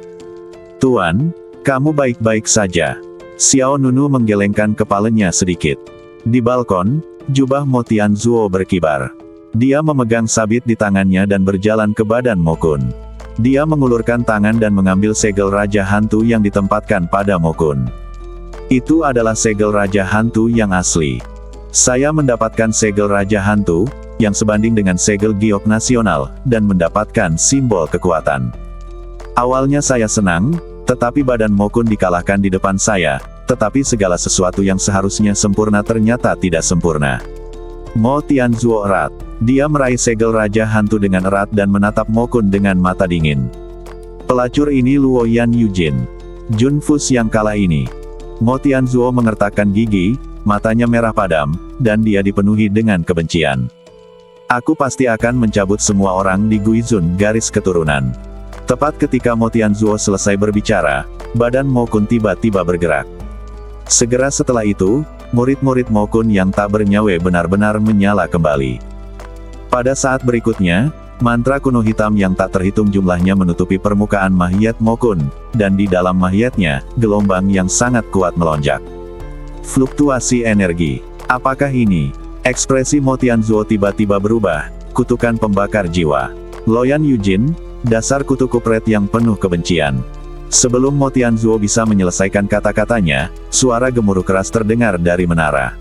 S1: Tuan, kamu baik-baik saja. Xiao Nunu menggelengkan kepalanya sedikit. Di balkon, jubah Mo Tianzuo berkibar. Dia memegang sabit di tangannya dan berjalan ke badan Mo Kun. Dia mengulurkan tangan dan mengambil segel Raja Hantu yang ditempatkan pada Mo Kun. Itu adalah segel Raja Hantu yang asli. Saya mendapatkan segel Raja Hantu, yang sebanding dengan segel giok nasional, dan mendapatkan simbol kekuatan. Awalnya saya senang, tetapi badan Mokun dikalahkan di depan saya, tetapi segala sesuatu yang seharusnya sempurna ternyata tidak sempurna. Mo Tianzuo erat. Dia meraih segel Raja Hantu dengan erat dan menatap Mokun dengan mata dingin. Pelacur ini Luo Yan Yujin. Junfus yang kalah ini. Mo Tianzuo mengertakkan gigi, matanya merah padam, dan dia dipenuhi dengan kebencian. Aku pasti akan mencabut semua orang di Guizun garis keturunan. Tepat ketika Mo Tianzuo selesai berbicara, badan Mokun tiba-tiba bergerak. Segera setelah itu, murid-murid Mokun yang tak bernyawa benar-benar menyala kembali. Pada saat berikutnya, mantra kuno hitam yang tak terhitung jumlahnya menutupi permukaan Mahyet Mokun, dan di dalam Mahyetnya, gelombang yang sangat kuat melonjak. Fluktuasi energi. Apakah ini? Ekspresi Mo Tianzuo tiba-tiba berubah, kutukan pembakar jiwa. Loyan Yujin, dasar kutu kupret yang penuh kebencian. Sebelum Mo Tianzuo bisa menyelesaikan kata-katanya, suara gemuruh keras terdengar dari menara.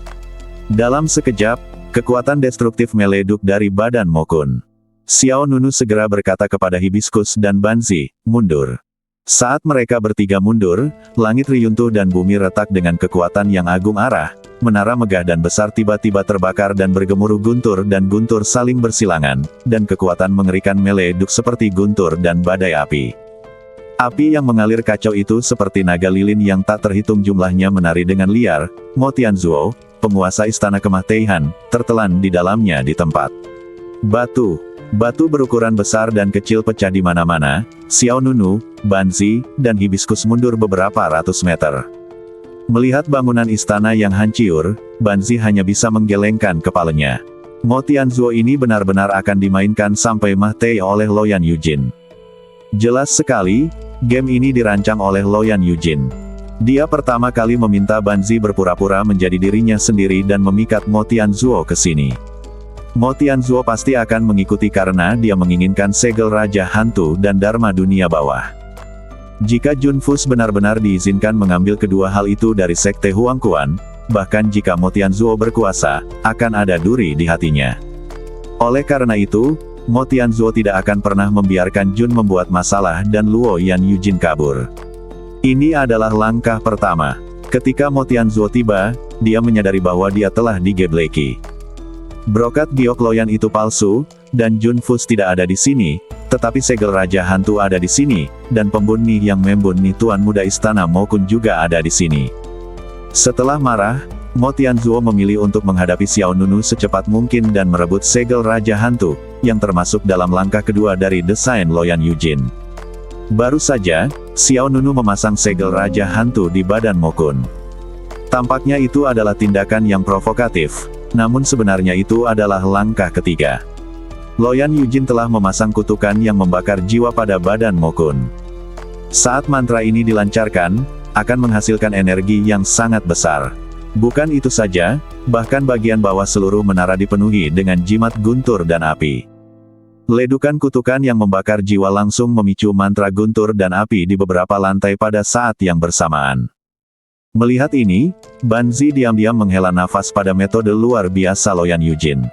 S1: Dalam sekejap, kekuatan destruktif meleduk dari badan Mokun. Xiao Nunu segera berkata kepada Hibiscus dan Banzi, mundur. Saat mereka bertiga mundur, langit riyuntuh dan bumi retak dengan kekuatan yang agung arah. Menara megah dan besar tiba-tiba terbakar dan bergemuruh guntur dan guntur saling bersilangan, dan kekuatan mengerikan meleduk seperti guntur dan badai api. Api yang mengalir kacau itu seperti naga lilin yang tak terhitung jumlahnya menari dengan liar. Mo Tianzuo, penguasa istana kemah Teihan, tertelan di dalamnya di tempat. Batu berukuran besar dan kecil pecah di mana-mana. Xiao Nunu, Banzi, dan Hibiscus mundur beberapa ratus meter. Melihat bangunan istana yang hancur, Banzi hanya bisa menggelengkan kepalanya. Mo Tianzuo ini benar-benar akan dimainkan sampai mati oleh Loyan Yujin. Jelas sekali, game ini dirancang oleh Loyan Yujin. Dia pertama kali meminta Banzi berpura-pura menjadi dirinya sendiri dan memikat Mo Tianzuo ke sini. Mo Tianzuo pasti akan mengikuti karena dia menginginkan segel Raja Hantu dan Dharma dunia bawah. Jika Junfus benar-benar diizinkan mengambil kedua hal itu dari Sekte Huangquan, bahkan jika Mo Tianzuo berkuasa, akan ada duri di hatinya. Oleh karena itu, Mo Tianzuo tidak akan pernah membiarkan Jun membuat masalah dan Luo Yan Yujin kabur. Ini adalah langkah pertama. Ketika Mo Tianzuo tiba, dia menyadari bahwa dia telah digebleki. Brokat giok Loyan itu palsu, dan Junfus tidak ada di sini, tetapi segel Raja Hantu ada di sini, dan pembunuh yang membunuh Tuan Muda Istana Mokun juga ada di sini. Setelah marah, Mo Tianzuo memilih untuk menghadapi Xiao Nunu secepat mungkin dan merebut segel Raja Hantu, yang termasuk dalam langkah kedua dari desain Loyan Yujin. Baru saja, Xiao Nunu memasang segel Raja Hantu di badan Mokun. Tampaknya itu adalah tindakan yang provokatif, namun sebenarnya itu adalah langkah ketiga. Loyan Yujin telah memasang kutukan yang membakar jiwa pada badan Mokun. Saat mantra ini dilancarkan, akan menghasilkan energi yang sangat besar. Bukan itu saja, bahkan bagian bawah seluruh menara dipenuhi dengan jimat guntur dan api. Ledukan kutukan yang membakar jiwa langsung memicu mantra guntur dan api di beberapa lantai pada saat yang bersamaan. Melihat ini, Banzi diam-diam menghela nafas pada metode luar biasa Loyan Yujin.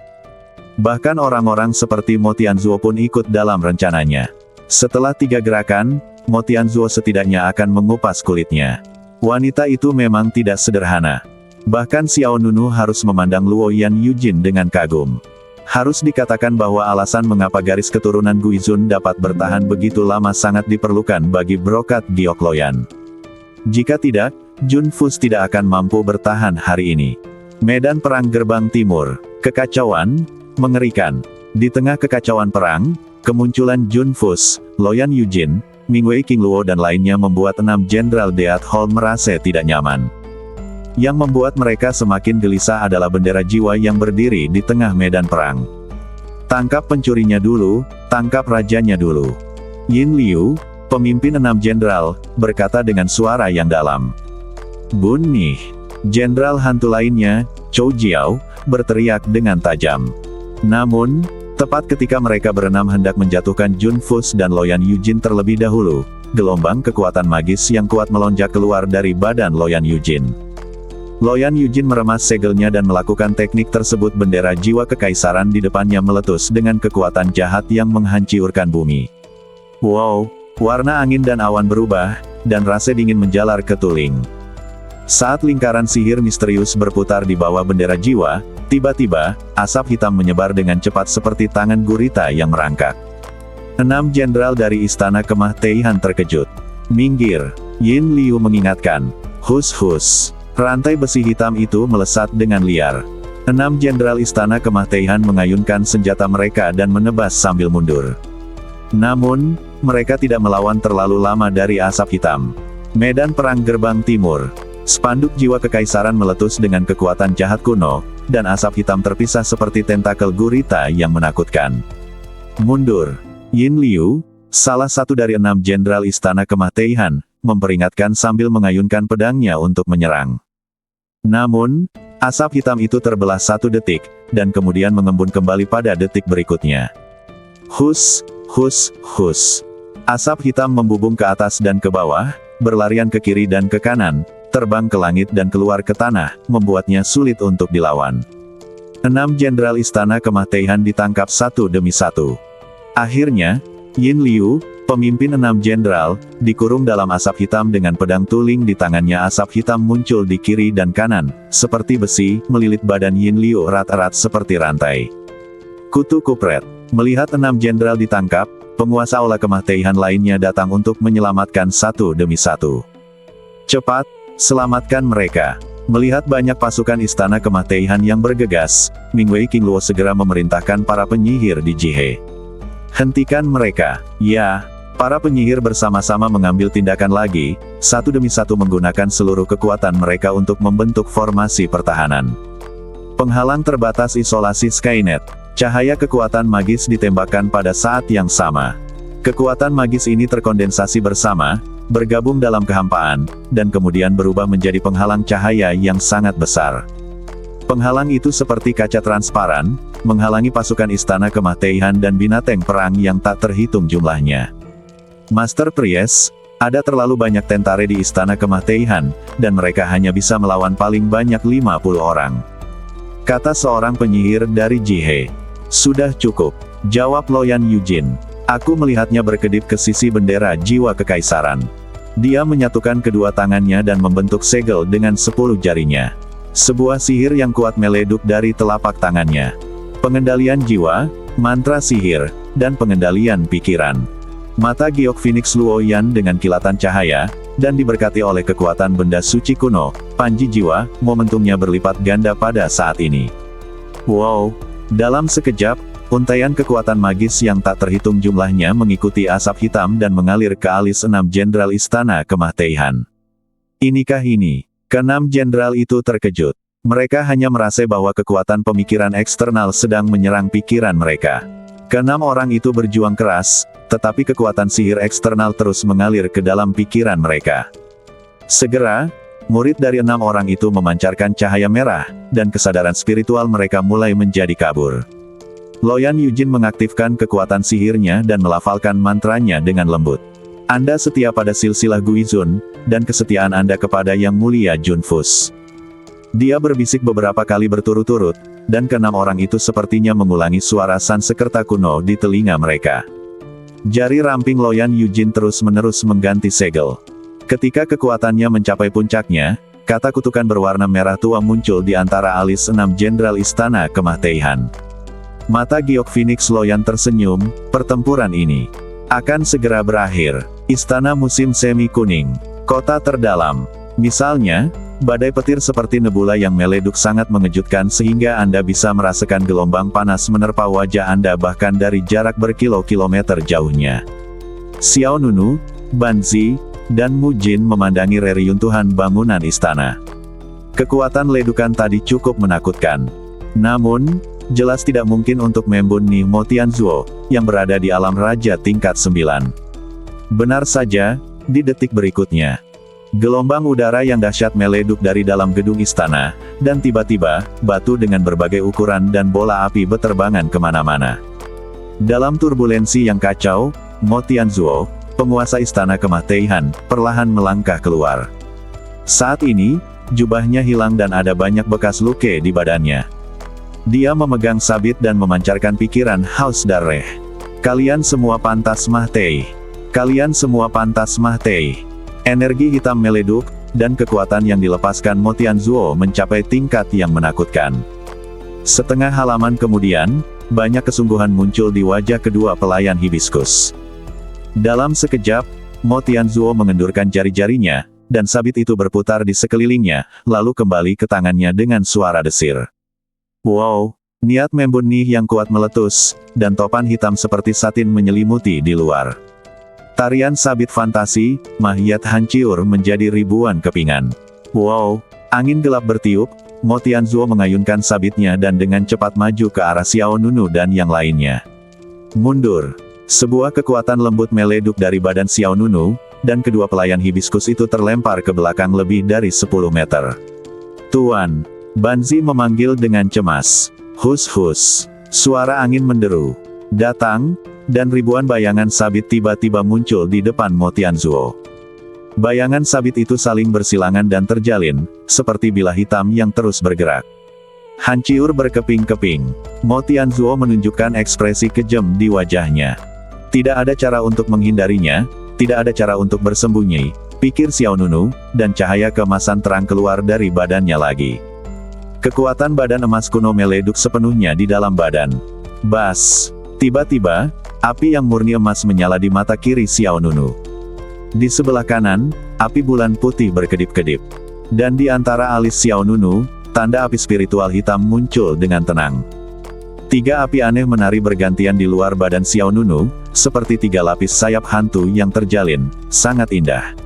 S1: Bahkan orang-orang seperti Mo Tianzuo pun ikut dalam rencananya. Setelah 3 gerakan, Mo Tianzuo setidaknya akan mengupas kulitnya. Wanita itu memang tidak sederhana. Bahkan Xiao Nunu harus memandang Luo Yan Yujin dengan kagum. Harus dikatakan bahwa alasan mengapa garis keturunan Guizun dapat bertahan begitu lama sangat diperlukan bagi brokat giok Loyan. Jika tidak, Junfus tidak akan mampu bertahan hari ini. Medan Perang Gerbang Timur. Kekacauan, mengerikan. Di tengah kekacauan perang, kemunculan Junfus, Loyan Yujin, Mingwei King Luo dan lainnya membuat 6 Jenderal Death Hall merasa tidak nyaman. Yang membuat mereka semakin gelisah adalah bendera jiwa yang berdiri di tengah medan perang. Tangkap pencurinya dulu, tangkap rajanya dulu. Yin Liu, pemimpin 6 jenderal, berkata dengan suara yang dalam. Bunih. Jenderal hantu lainnya, Chou Jiao, berteriak dengan tajam. Namun, tepat ketika mereka berenam hendak menjatuhkan Junfus dan Loyan Yujin terlebih dahulu, gelombang kekuatan magis yang kuat melonjak keluar dari badan Loyan Yujin. Loyan Yujin meremas segelnya dan melakukan teknik tersebut. Bendera jiwa kekaisaran di depannya meletus dengan kekuatan jahat yang menghancurkan bumi. Wow, warna angin dan awan berubah, dan rasa dingin menjalar ke teling. Saat lingkaran sihir misterius berputar di bawah bendera jiwa, tiba-tiba, asap hitam menyebar dengan cepat seperti tangan gurita yang merangkak. 6 jenderal dari Istana Kemah Teihan terkejut. Minggir, Yin Liu mengingatkan. Hus-hus. Rantai besi hitam itu melesat dengan liar. 6 jenderal Istana Kemah Teihan mengayunkan senjata mereka dan menebas sambil mundur. Namun, mereka tidak melawan terlalu lama dari asap hitam. Medan Perang Gerbang Timur. Spanduk jiwa kekaisaran meletus dengan kekuatan jahat kuno, dan asap hitam terpisah seperti tentakel gurita yang menakutkan. Mundur. Yin Liu, salah satu dari 6 jenderal Istana Kemah Teihan, memperingatkan sambil mengayunkan pedangnya untuk menyerang. Namun, asap hitam itu terbelah 1 detik, dan kemudian mengembun kembali pada detik berikutnya. Hus, hus, hus. Asap hitam membubung ke atas dan ke bawah, berlarian ke kiri dan ke kanan, terbang ke langit dan keluar ke tanah, membuatnya sulit untuk dilawan. 6 jenderal Istana Kemah Teihan ditangkap satu demi satu. Akhirnya, Yin Liu, pemimpin 6 jenderal, dikurung dalam asap hitam dengan pedang tuling di tangannya. Asap hitam muncul di kiri dan kanan, seperti besi, melilit badan Yin Liu erat-erat seperti rantai. Kutu kupret. Melihat 6 jenderal ditangkap, penguasa Aula Kemah Teihan lainnya datang untuk menyelamatkan satu demi satu. Cepat, selamatkan mereka. Melihat banyak pasukan Istana Kemah Teihan yang bergegas, Mingwei Qingluo segera memerintahkan para penyihir di Jihe. Hentikan mereka. Ya. Para penyihir bersama-sama mengambil tindakan lagi, satu demi satu menggunakan seluruh kekuatan mereka untuk membentuk formasi pertahanan. Penghalang terbatas isolasi Skynet. Cahaya kekuatan magis ditembakkan pada saat yang sama. Kekuatan magis ini terkondensasi bersama, bergabung dalam kehampaan, dan kemudian berubah menjadi penghalang cahaya yang sangat besar. Penghalang itu seperti kaca transparan, menghalangi pasukan Istana Kemah Teihan dan binatang perang yang tak terhitung jumlahnya. Master Priest, ada terlalu banyak tentara di Istana Kemah Teihan, dan mereka hanya bisa melawan paling banyak 50 orang. Kata seorang penyihir dari Jihe. Sudah cukup, jawab Loyan Yujin. Aku melihatnya berkedip ke sisi bendera jiwa kekaisaran. Dia menyatukan kedua tangannya dan membentuk segel dengan 10 jarinya. Sebuah sihir yang kuat meleduk dari telapak tangannya. Pengendalian jiwa, mantra sihir, dan pengendalian pikiran. Mata giok Phoenix Luoyan dengan kilatan cahaya, dan diberkati oleh kekuatan benda suci kuno, panji jiwa, momentumnya berlipat ganda pada saat ini. Wow! Dalam sekejap, untaian kekuatan magis yang tak terhitung jumlahnya mengikuti asap hitam dan mengalir ke alis 6 jenderal Istana Kemah Teihan. Inikah ini? Ke-6 jenderal itu terkejut. Mereka hanya merasa bahwa kekuatan pemikiran eksternal sedang menyerang pikiran mereka. Ke-6 orang itu berjuang keras, tetapi kekuatan sihir eksternal terus mengalir ke dalam pikiran mereka. Segera, murid dari 6 orang itu memancarkan cahaya merah, dan kesadaran spiritual mereka mulai menjadi kabur. Loyan Yujin mengaktifkan kekuatan sihirnya dan melafalkan mantranya dengan lembut. Anda setia pada silsilah Guizun, dan kesetiaan Anda kepada Yang Mulia Junfus. Dia berbisik beberapa kali berturut-turut, dan ke-6 orang itu sepertinya mengulangi suara Sansekerta kuno di telinga mereka. Jari ramping Loyan Yujin terus-menerus mengganti segel. Ketika kekuatannya mencapai puncaknya, kata kutukan berwarna merah tua muncul di antara alis 6 jenderal Istana Kemah Teihan. Mata giok Phoenix Loyan tersenyum, pertempuran ini akan segera berakhir. Istana musim semi kuning. Kota terdalam. Misalnya, badai petir seperti nebula yang meleduk sangat mengejutkan sehingga Anda bisa merasakan gelombang panas menerpa wajah Anda bahkan dari jarak berkilo-kilometer jauhnya. Xiao Nunu, Banzi, dan Mujin memandangi reruntuhan bangunan istana. Kekuatan ledukan tadi cukup menakutkan. Namun, jelas tidak mungkin untuk Membun Ni Mo Tianzuo, yang berada di alam raja tingkat 9. Benar saja, di detik berikutnya. Gelombang udara yang dahsyat meleduk dari dalam gedung istana, dan tiba-tiba, batu dengan berbagai ukuran dan bola api beterbangan kemana-mana. Dalam turbulensi yang kacau, Mo Tianzuo, penguasa Istana Kemah Teihan, perlahan melangkah keluar. Saat ini, jubahnya hilang dan ada banyak bekas luka di badannya. Dia memegang sabit dan memancarkan pikiran Haus Dareh. Kalian semua pantas mati. Kalian semua pantas mati. Energi hitam meleduk, dan kekuatan yang dilepaskan Mo Tianzuo mencapai tingkat yang menakutkan. Setengah halaman kemudian, banyak kesungguhan muncul di wajah kedua pelayan hibiskus. Dalam sekejap, Mo Tianzuo mengendurkan jari-jarinya, dan sabit itu berputar di sekelilingnya, lalu kembali ke tangannya dengan suara desir. Wow, niat Membun Nih yang kuat meletus, dan topan hitam seperti satin menyelimuti di luar. Tarian sabit fantasi, Mahiyat hancur menjadi ribuan kepingan. Wow, angin gelap bertiup, Mo Tianzuo mengayunkan sabitnya dan dengan cepat maju ke arah Xiao Nunu dan yang lainnya. Mundur. Sebuah kekuatan lembut meleduk dari badan Xiao Nunu, dan kedua pelayan hibiskus itu terlempar ke belakang lebih dari 10 meter. Tuan, Banzi memanggil dengan cemas. Hus-hus. Suara angin menderu. Datang, dan ribuan bayangan sabit tiba-tiba muncul di depan Mo Tianzuo. Bayangan sabit itu saling bersilangan dan terjalin, seperti bilah hitam yang terus bergerak. Hancur berkeping-keping. Mo Tianzuo menunjukkan ekspresi kejam di wajahnya. Tidak ada cara untuk menghindarinya, tidak ada cara untuk bersembunyi, pikir Xiao Nunu, dan cahaya keemasan terang keluar dari badannya lagi. Kekuatan badan emas kuno meleduk sepenuhnya di dalam badan. Bas! Tiba-tiba, api yang murni emas menyala di mata kiri Xiao Nunu. Di sebelah kanan, api bulan putih berkedip-kedip. Dan di antara alis Xiao Nunu, tanda api spiritual hitam muncul dengan tenang. 3 api aneh menari bergantian di luar badan Xiao Nunu, seperti 3 lapis sayap hantu yang terjalin, sangat indah.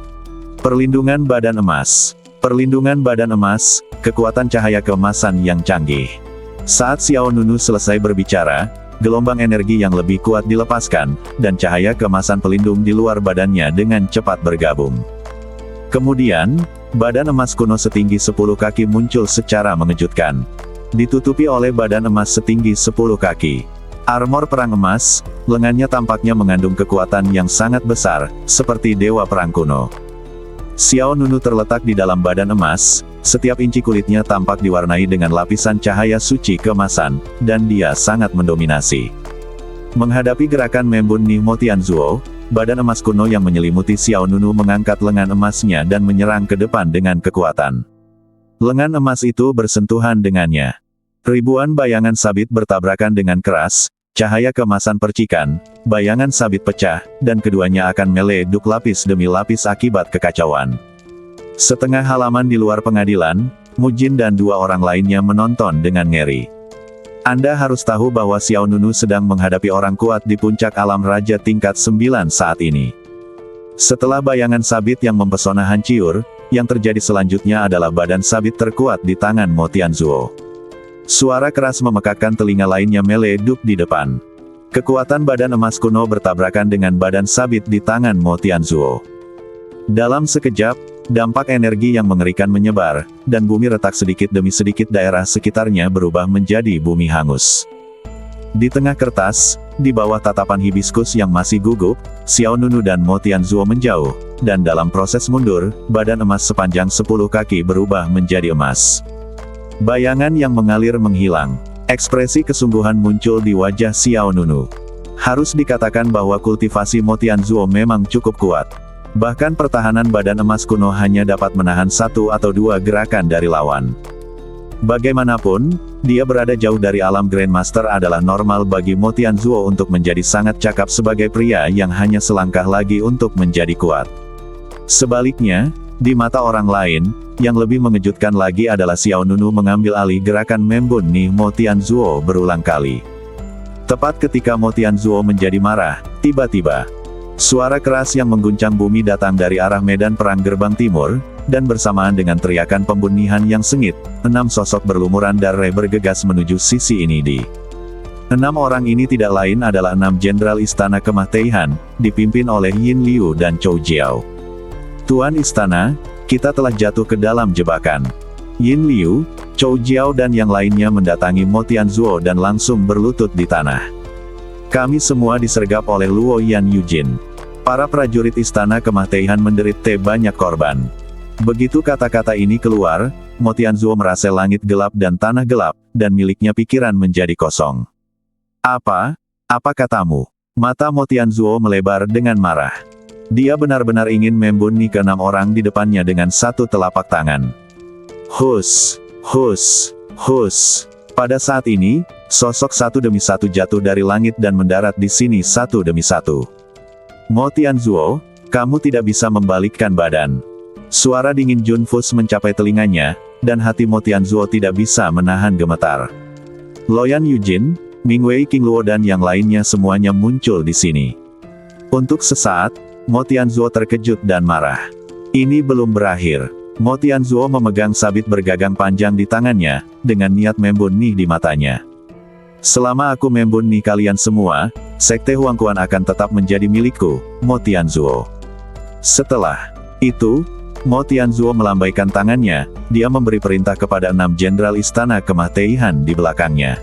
S1: Perlindungan badan emas. Perlindungan badan emas, kekuatan cahaya keemasan yang canggih. Saat Xiao Nunu selesai berbicara, gelombang energi yang lebih kuat dilepaskan, dan cahaya keemasan pelindung di luar badannya dengan cepat bergabung. Kemudian, badan emas kuno setinggi 10 kaki muncul secara mengejutkan. Ditutupi oleh badan emas setinggi 10 kaki. Armor perang emas, lengannya tampaknya mengandung kekuatan yang sangat besar, seperti dewa perang kuno. Xiao Nunu terletak di dalam badan emas, setiap inci kulitnya tampak diwarnai dengan lapisan cahaya suci keemasan, dan dia sangat mendominasi. Menghadapi gerakan Membun Nih Mo Tianzuo, badan emas kuno yang menyelimuti Xiao Nunu mengangkat lengan emasnya dan menyerang ke depan dengan kekuatan. Lengan emas itu bersentuhan dengannya. Ribuan bayangan sabit bertabrakan dengan keras, cahaya keemasan percikan, bayangan sabit pecah, dan keduanya akan meleduk lapis demi lapis akibat kekacauan. Setengah halaman di luar pengadilan, Mujin dan 2 orang lainnya menonton dengan ngeri. Anda harus tahu bahwa Xiao Nunu sedang menghadapi orang kuat di puncak alam raja tingkat 9 saat ini. Setelah bayangan sabit yang mempesona hancur, yang terjadi selanjutnya adalah badan sabit terkuat di tangan Mo Tianzuo. Suara keras memekakkan telinga lainnya meleduk di depan. Kekuatan badan emas kuno bertabrakan dengan badan sabit di tangan Mo Tianzuo. Dalam sekejap, dampak energi yang mengerikan menyebar, dan bumi retak sedikit demi sedikit daerah sekitarnya berubah menjadi bumi hangus. Di tengah kertas, di bawah tatapan hibiskus yang masih gugup, Xiao Nunu dan Mo Tianzuo menjauh, dan dalam proses mundur, badan emas sepanjang 10 kaki berubah menjadi emas. Bayangan yang mengalir menghilang. Ekspresi kesungguhan muncul di wajah Xiao Nunu. Harus dikatakan bahwa kultivasi Mo Tianzuo memang cukup kuat. Bahkan pertahanan badan emas kuno hanya dapat menahan 1 atau 2 gerakan dari lawan. Bagaimanapun, dia berada jauh dari alam Grandmaster adalah normal bagi Mo Tianzuo untuk menjadi sangat cakap sebagai pria yang hanya selangkah lagi untuk menjadi kuat. Sebaliknya, di mata orang lain, yang lebih mengejutkan lagi adalah Xiao Nunu mengambil alih gerakan Membun Nih Mo Tianzuo berulang kali. Tepat ketika Mo Tianzuo menjadi marah, tiba-tiba, suara keras yang mengguncang bumi datang dari arah medan perang gerbang timur, dan bersamaan dengan teriakan pembunihan yang sengit, 6 sosok berlumuran darah bergegas menuju sisi ini. 6 orang ini tidak lain adalah 6 jenderal istana Kemah Teihan, dipimpin oleh Yin Liu dan Chou Jiao. Tuan Istana, kita telah jatuh ke dalam jebakan. Yin Liu, Chou Jiao dan yang lainnya mendatangi Mo Tianzuo dan langsung berlutut di tanah. Kami semua disergap oleh Luo Yan Yujin. Para prajurit istana Kemah Teihan menderita banyak korban. Begitu kata-kata ini keluar, Mo Tianzuo merasa langit gelap dan tanah gelap, dan miliknya pikiran menjadi kosong. Apa? Apa katamu? Mata Mo Tianzuo melebar dengan marah. Dia benar-benar ingin membunuh ke-6 orang di depannya dengan satu telapak tangan. Hus, hus, hus. Pada saat ini, sosok satu demi satu jatuh dari langit dan mendarat di sini satu demi satu. Mo Tianzuo, kamu tidak bisa membalikkan badan. Suara dingin Jun Fus mencapai telinganya, dan hati Mo Tianzuo tidak bisa menahan gemetar. Loyan Yujin, Ming Wei King Luo dan yang lainnya semuanya muncul di sini. Untuk sesaat, Mo Tianzuo terkejut dan marah. Ini belum berakhir. Mo Tianzuo memegang sabit bergagang panjang di tangannya, dengan niat membunuh di matanya. Selama aku membunuh kalian semua, Sekte Huangquan akan tetap menjadi milikku, Mo Tianzuo. Setelah itu, Mo Tianzuo melambaikan tangannya, dia memberi perintah kepada 6 jenderal istana kemah Teihan di belakangnya.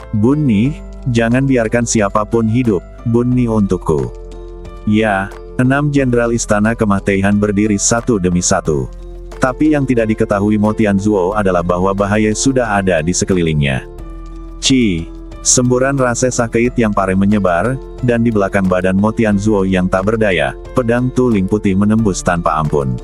S1: Bunuh, jangan biarkan siapapun hidup, bunuh untukku. Ya, 6 jenderal istana kemah Teihan berdiri satu demi satu. Tapi yang tidak diketahui Mo Tianzuo adalah bahwa bahaya sudah ada di sekelilingnya. Semburan rasa sakit yang parah menyebar, dan di belakang badan Mo Tianzuo yang tak berdaya, pedang tuling putih menembus tanpa ampun.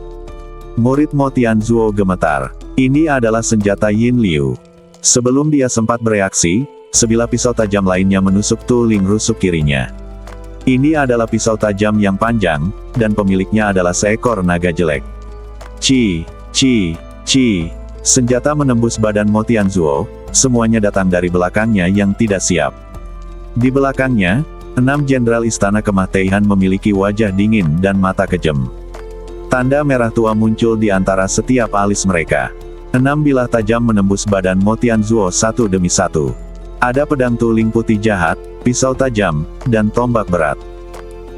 S1: Murid Mo Tianzuo gemetar. Ini adalah senjata Yin Liu. Sebelum dia sempat bereaksi, sebilah pisau tajam lainnya menusuk tuling rusuk kirinya. Ini adalah pisau tajam yang panjang, dan pemiliknya adalah seekor naga jelek. Senjata menembus badan Mo Tianzuo, semuanya datang dari belakangnya yang tidak siap. Di belakangnya, 6 jenderal istana kemah Teihan memiliki wajah dingin dan mata kejam. Tanda merah tua muncul di antara setiap alis mereka. 6 bilah tajam menembus badan Mo Tianzuo satu demi satu. Ada pedang tuling putih jahat, pisau tajam, dan tombak berat.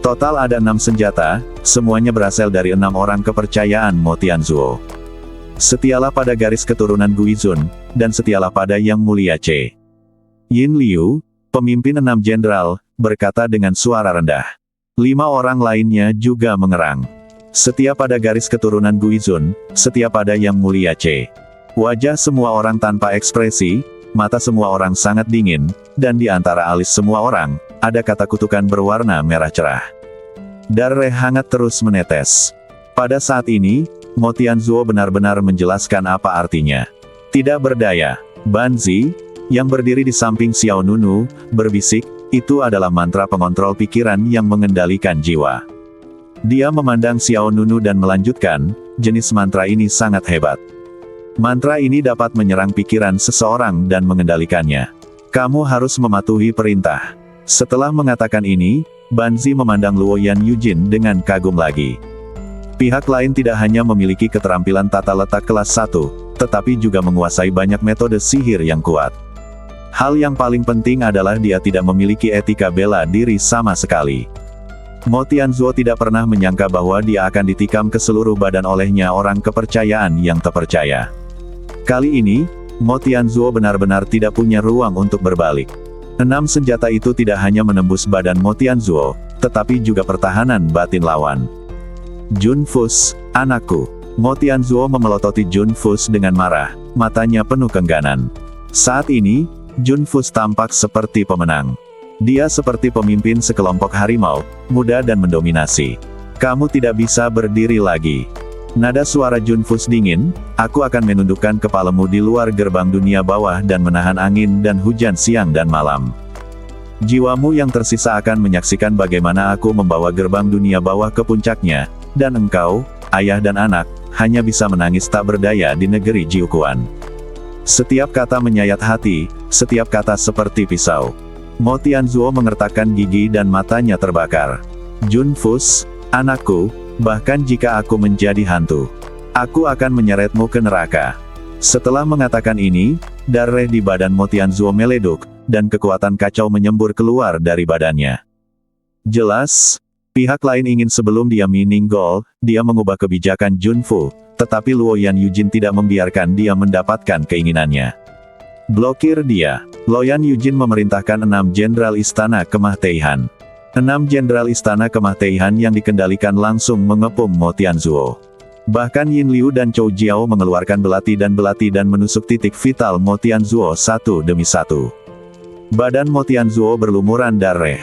S1: Total ada 6 senjata, semuanya berasal dari 6 orang kepercayaan Mo Tianzuo. Setialah pada garis keturunan Guizun, dan setialah pada Yang Mulia C. Yin Liu, pemimpin 6 jenderal, berkata dengan suara rendah. 5 orang lainnya juga mengerang. Setia pada garis keturunan Guizun, setia pada Yang Mulia C. Wajah semua orang tanpa ekspresi, mata semua orang sangat dingin, dan di antara alis semua orang, ada kata kutukan berwarna merah cerah. Darah hangat terus menetes. Pada saat ini, Mo Tianzuo benar-benar menjelaskan apa artinya. Tidak berdaya. Banzi, yang berdiri di samping Xiao Nunu, berbisik, itu adalah mantra pengontrol pikiran yang mengendalikan jiwa. Dia memandang Xiao Nunu dan melanjutkan, jenis mantra ini sangat hebat. Mantra ini dapat menyerang pikiran seseorang dan mengendalikannya. Kamu harus mematuhi perintah. Setelah mengatakan ini, Banzi memandang Luoyan Yujin dengan kagum lagi. Pihak lain tidak hanya memiliki keterampilan tata letak kelas 1, tetapi juga menguasai banyak metode sihir yang kuat. Hal yang paling penting adalah dia tidak memiliki etika bela diri sama sekali. Mo Tianzuo tidak pernah menyangka bahwa dia akan ditikam ke seluruh badan olehnya orang kepercayaan yang terpercaya. Kali ini, Mo Tianzuo benar-benar tidak punya ruang untuk berbalik. 6 senjata itu tidak hanya menembus badan Mo Tianzuo, tetapi juga pertahanan batin lawan. Jun Fus, anakku. Mo Tianzuo memelototi Jun Fus dengan marah, matanya penuh kengganan. Saat ini, Jun Fus tampak seperti pemenang. Dia seperti pemimpin sekelompok harimau, muda dan mendominasi. Kamu tidak bisa berdiri lagi. Nada suara Jun Fus dingin, aku akan menundukkan kepalamu di luar gerbang dunia bawah dan menahan angin dan hujan siang dan malam. Jiwamu yang tersisa akan menyaksikan bagaimana aku membawa gerbang dunia bawah ke puncaknya, dan engkau, ayah dan anak, hanya bisa menangis tak berdaya di negeri Jiuquan. Setiap kata menyayat hati, setiap kata seperti pisau. Mo Tianzuo mengertakkan gigi dan matanya terbakar. Jun Fus, anakku, bahkan jika aku menjadi hantu, aku akan menyeretmu ke neraka. Setelah mengatakan ini, darah di badan Mo Tianzuo meleduk, dan kekuatan kacau menyembur keluar dari badannya. Jelas, pihak lain ingin sebelum dia meninggal, dia mengubah kebijakan Jun Fu, tetapi Luoyan Yujin tidak membiarkan dia mendapatkan keinginannya. Blokir dia. Luoyan Yujin memerintahkan 6 jenderal istana kemah Teihan. 6 jenderal istana kemah Teihan yang dikendalikan langsung mengepung Mo Tianzuo. Bahkan Yin Liu dan Chou Jiao mengeluarkan belati dan menusuk titik vital Mo Tianzuo satu demi satu. Badan Mo Tianzuo berlumuran darah.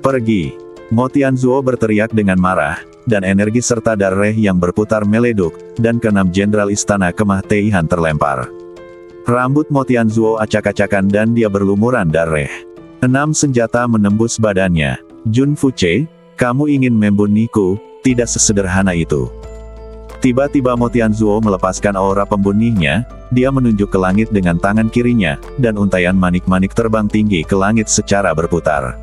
S1: Pergi! Mo Tianzuo berteriak dengan marah, dan energi serta darah yang berputar meleduk, dan keenam jenderal istana kemah Teihan terlempar. Rambut Mo Tianzuo acak-acakan dan dia berlumuran darah. 6 senjata menembus badannya. Jun Fuce, kamu ingin membunuhku, tidak sesederhana itu. Tiba-tiba Mo Tianzuo melepaskan aura pembunuhnya, dia menunjuk ke langit dengan tangan kirinya, dan untaian manik-manik terbang tinggi ke langit secara berputar.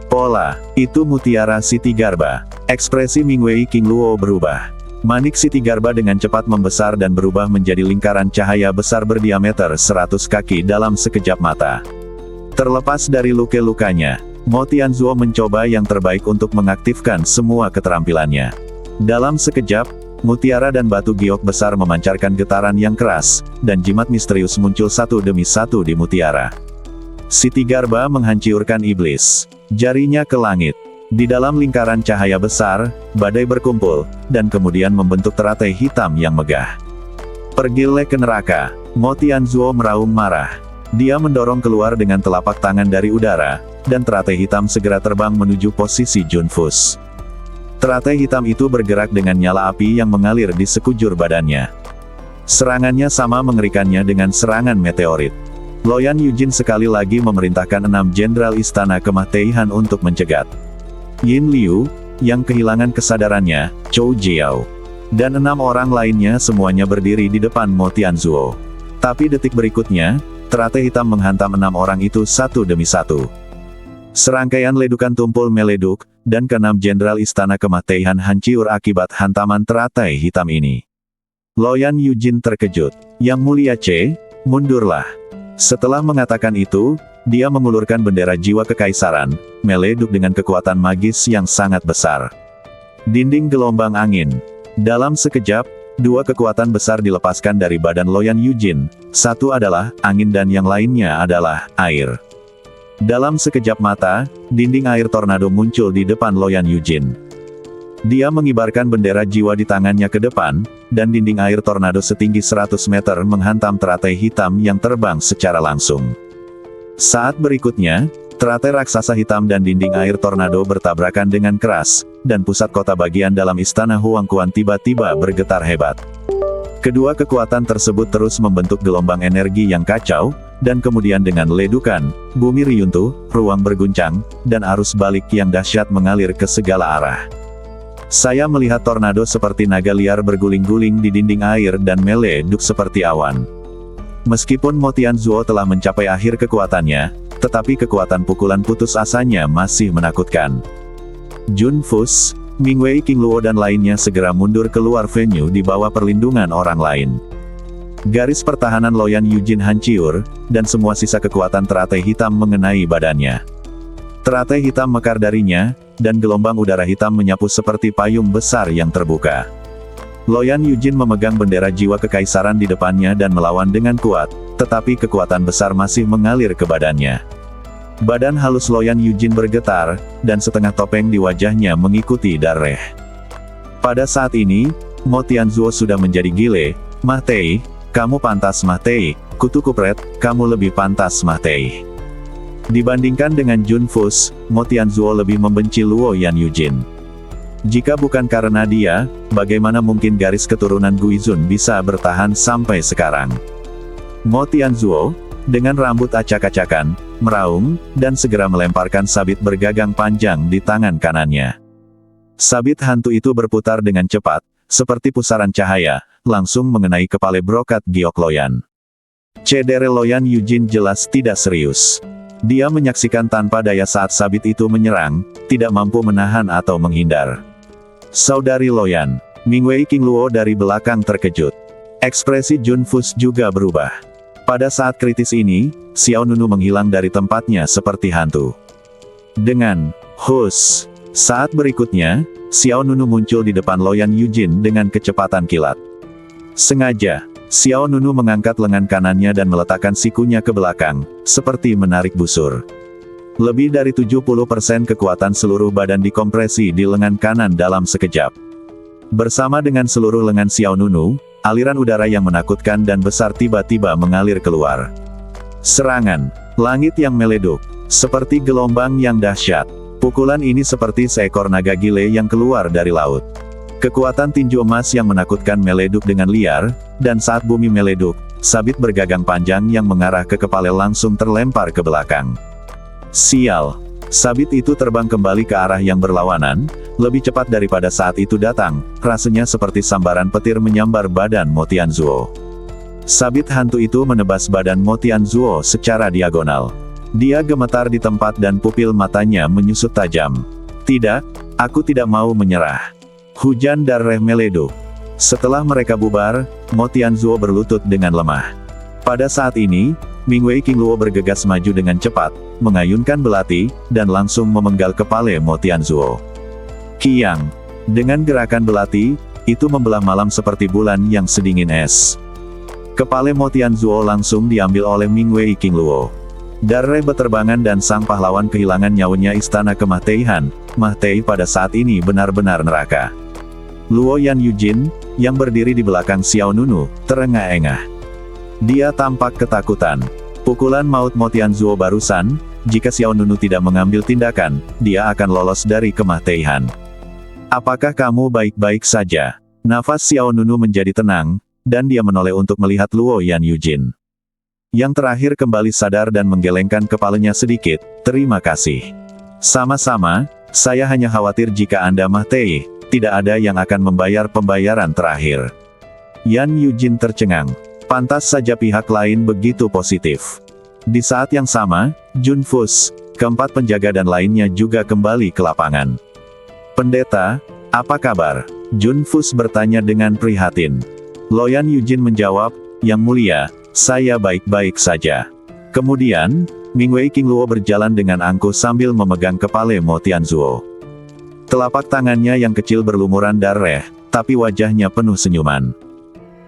S1: Pola, itu mutiara Siti Garba. Ekspresi Mingwei King Luo berubah. Manik Siti Garba dengan cepat membesar dan berubah menjadi lingkaran cahaya besar berdiameter 100 kaki dalam sekejap mata. Terlepas dari luka-lukanya, Mo Tianzuo mencoba yang terbaik untuk mengaktifkan semua keterampilannya. Dalam sekejap, mutiara dan batu giok besar memancarkan getaran yang keras, dan jimat misterius muncul satu demi satu di mutiara. Siti Garba menghancurkan iblis. Jarinya ke langit. Di dalam lingkaran cahaya besar, badai berkumpul, dan kemudian membentuk teratai hitam yang megah. Pergilah ke neraka. Mo Tianzuo meraung marah. Dia mendorong keluar dengan telapak tangan dari udara, dan teratai hitam segera terbang menuju posisi Jun Fus. Teratai hitam itu bergerak dengan nyala api yang mengalir di sekujur badannya. Serangannya sama mengerikannya dengan serangan meteorit. Loyan Yujin sekali lagi memerintahkan 6 jenderal istana kemah Teihan untuk mencegat Yin Liu, yang kehilangan kesadarannya, Chou Jiao, dan 6 orang lainnya semuanya berdiri di depan Mo Tianzuo. Tapi detik berikutnya, teratai hitam menghantam 6 orang itu satu demi satu. Serangkaian ledukan tumpul meleduk, dan ke-6 jenderal istana kemah Teihan hancur akibat hantaman teratai hitam ini. Loyan Yujin terkejut. Yang Mulia C, mundurlah. Setelah mengatakan itu, dia mengulurkan bendera jiwa kekaisaran, meleduk dengan kekuatan magis yang sangat besar. Dinding gelombang angin. Dalam sekejap, 2 kekuatan besar dilepaskan dari badan Loyan Yujin, satu adalah angin dan yang lainnya adalah air. Dalam sekejap mata, dinding air tornado muncul di depan Loyan Yujin. Dia mengibarkan bendera jiwa di tangannya ke depan, dan dinding air tornado setinggi 100 meter menghantam teratai hitam yang terbang secara langsung. Saat berikutnya, teratai raksasa hitam dan dinding air tornado bertabrakan dengan keras, dan pusat kota bagian dalam istana Huangquan tiba-tiba bergetar hebat. Kedua kekuatan tersebut terus membentuk gelombang energi yang kacau, dan kemudian dengan ledukan, bumi riyuntuh, ruang berguncang, dan arus balik yang dahsyat mengalir ke segala arah. Saya melihat tornado seperti naga liar berguling-guling di dinding air dan meleduk seperti awan. Meskipun Mo Tianzuo telah mencapai akhir kekuatannya, tetapi kekuatan pukulan putus asanya masih menakutkan. Jun Fus, Mingwei King Luo dan lainnya segera mundur keluar venue di bawah perlindungan orang lain. Garis pertahanan Loyan Yujin hancur, dan semua sisa kekuatan teratai hitam mengenai badannya. Teratai hitam mekar darinya, dan gelombang udara hitam menyapu seperti payung besar yang terbuka. Loyan Yujin memegang bendera jiwa kekaisaran di depannya dan melawan dengan kuat, tetapi kekuatan besar masih mengalir ke badannya. Badan halus Loyan Yujin bergetar, dan setengah topeng di wajahnya mengikuti darah. Pada saat ini, Mo Tianzuo sudah menjadi gile. Mah Tei, kamu pantas Mah Tei, kutu kupret, kamu lebih pantas Mah Tei. Dibandingkan dengan Jun Fus, Mo Tianzuo lebih membenci Luo Yan Yujin. Jika bukan karena dia, bagaimana mungkin garis keturunan Guizun bisa bertahan sampai sekarang? Mo Tianzuo, dengan rambut acak-acakan, meraung, dan segera melemparkan sabit bergagang panjang di tangan kanannya. Sabit hantu itu berputar dengan cepat, seperti pusaran cahaya, langsung mengenai kepala brokat giok Loyan. Cedera Loyan Yujin jelas tidak serius. Dia menyaksikan tanpa daya saat sabit itu menyerang, tidak mampu menahan atau menghindar. Saudari Loyan, Mingwei King Luo dari belakang terkejut. Ekspresi Jun Fus juga berubah. Pada saat kritis ini, Xiao Nunu menghilang dari tempatnya seperti hantu. Dengan hus, saat berikutnya, Xiao Nunu muncul di depan Loyan Yujin dengan kecepatan kilat. Sengaja, Xiao Nunu mengangkat lengan kanannya dan meletakkan sikunya ke belakang, seperti menarik busur. Lebih dari 70% kekuatan seluruh badan dikompresi di lengan kanan dalam sekejap. Bersama dengan seluruh lengan Xiao Nunu, aliran udara yang menakutkan dan besar tiba-tiba mengalir keluar. Serangan, langit yang meleduk, seperti gelombang yang dahsyat. Pukulan ini seperti seekor naga gile yang keluar dari laut. Kekuatan tinju emas yang menakutkan meleduk dengan liar, dan saat bumi meleduk, sabit bergagang panjang yang mengarah ke kepala langsung terlempar ke belakang. Sial! Sabit itu terbang kembali ke arah yang berlawanan, lebih cepat daripada saat itu datang, rasanya seperti sambaran petir menyambar badan Mo Tianzuo. Sabit hantu itu menebas badan Mo Tianzuo secara diagonal. Dia gemetar di tempat dan pupil matanya menyusut tajam. Tidak, aku tidak mau menyerah. Hujan darah meleduk. Setelah mereka bubar, Mo Tianzuo berlutut dengan lemah. Pada saat ini, Mingwei Qingluo bergegas maju dengan cepat, mengayunkan belati, dan langsung memenggal kepala Mo Tianzuo. Kiang. Dengan gerakan belati, itu membelah malam seperti bulan yang sedingin es. Kepala Mo Tianzuo langsung diambil oleh Mingwei Qingluo. Darah beterbangan dan sang pahlawan kehilangan nyawanya istana kemah-teihan. Mah-tei pada saat ini benar-benar neraka. Luo Yan Yujin, yang berdiri di belakang Xiao Nunu, terengah-engah. Dia tampak ketakutan. Pukulan maut Mo Tianzuo barusan, jika Xiao Nunu tidak mengambil tindakan, dia akan lolos dari kemah-teihan. Apakah kamu baik-baik saja? Nafas Xiao Nunu menjadi tenang, dan dia menoleh untuk melihat Luo Yan Yujin. Yang terakhir kembali sadar dan menggelengkan kepalanya sedikit. Terima kasih. Sama-sama, saya hanya khawatir jika Anda Mah-tei, tidak ada yang akan membayar pembayaran terakhir. Yan Yujin tercengang. Pantas saja pihak lain begitu positif. Di saat yang sama, Jun Fus, keempat penjaga dan lainnya juga kembali ke lapangan. Pendeta, apa kabar? Jun Fus bertanya dengan prihatin. Luo Yan Yujin menjawab, Yang mulia, saya baik-baik saja. Kemudian, Mingwei Qingluo berjalan dengan angkuh sambil memegang kepala Mo Tianzuo. Telapak tangannya yang kecil berlumuran darah, tapi wajahnya penuh senyuman.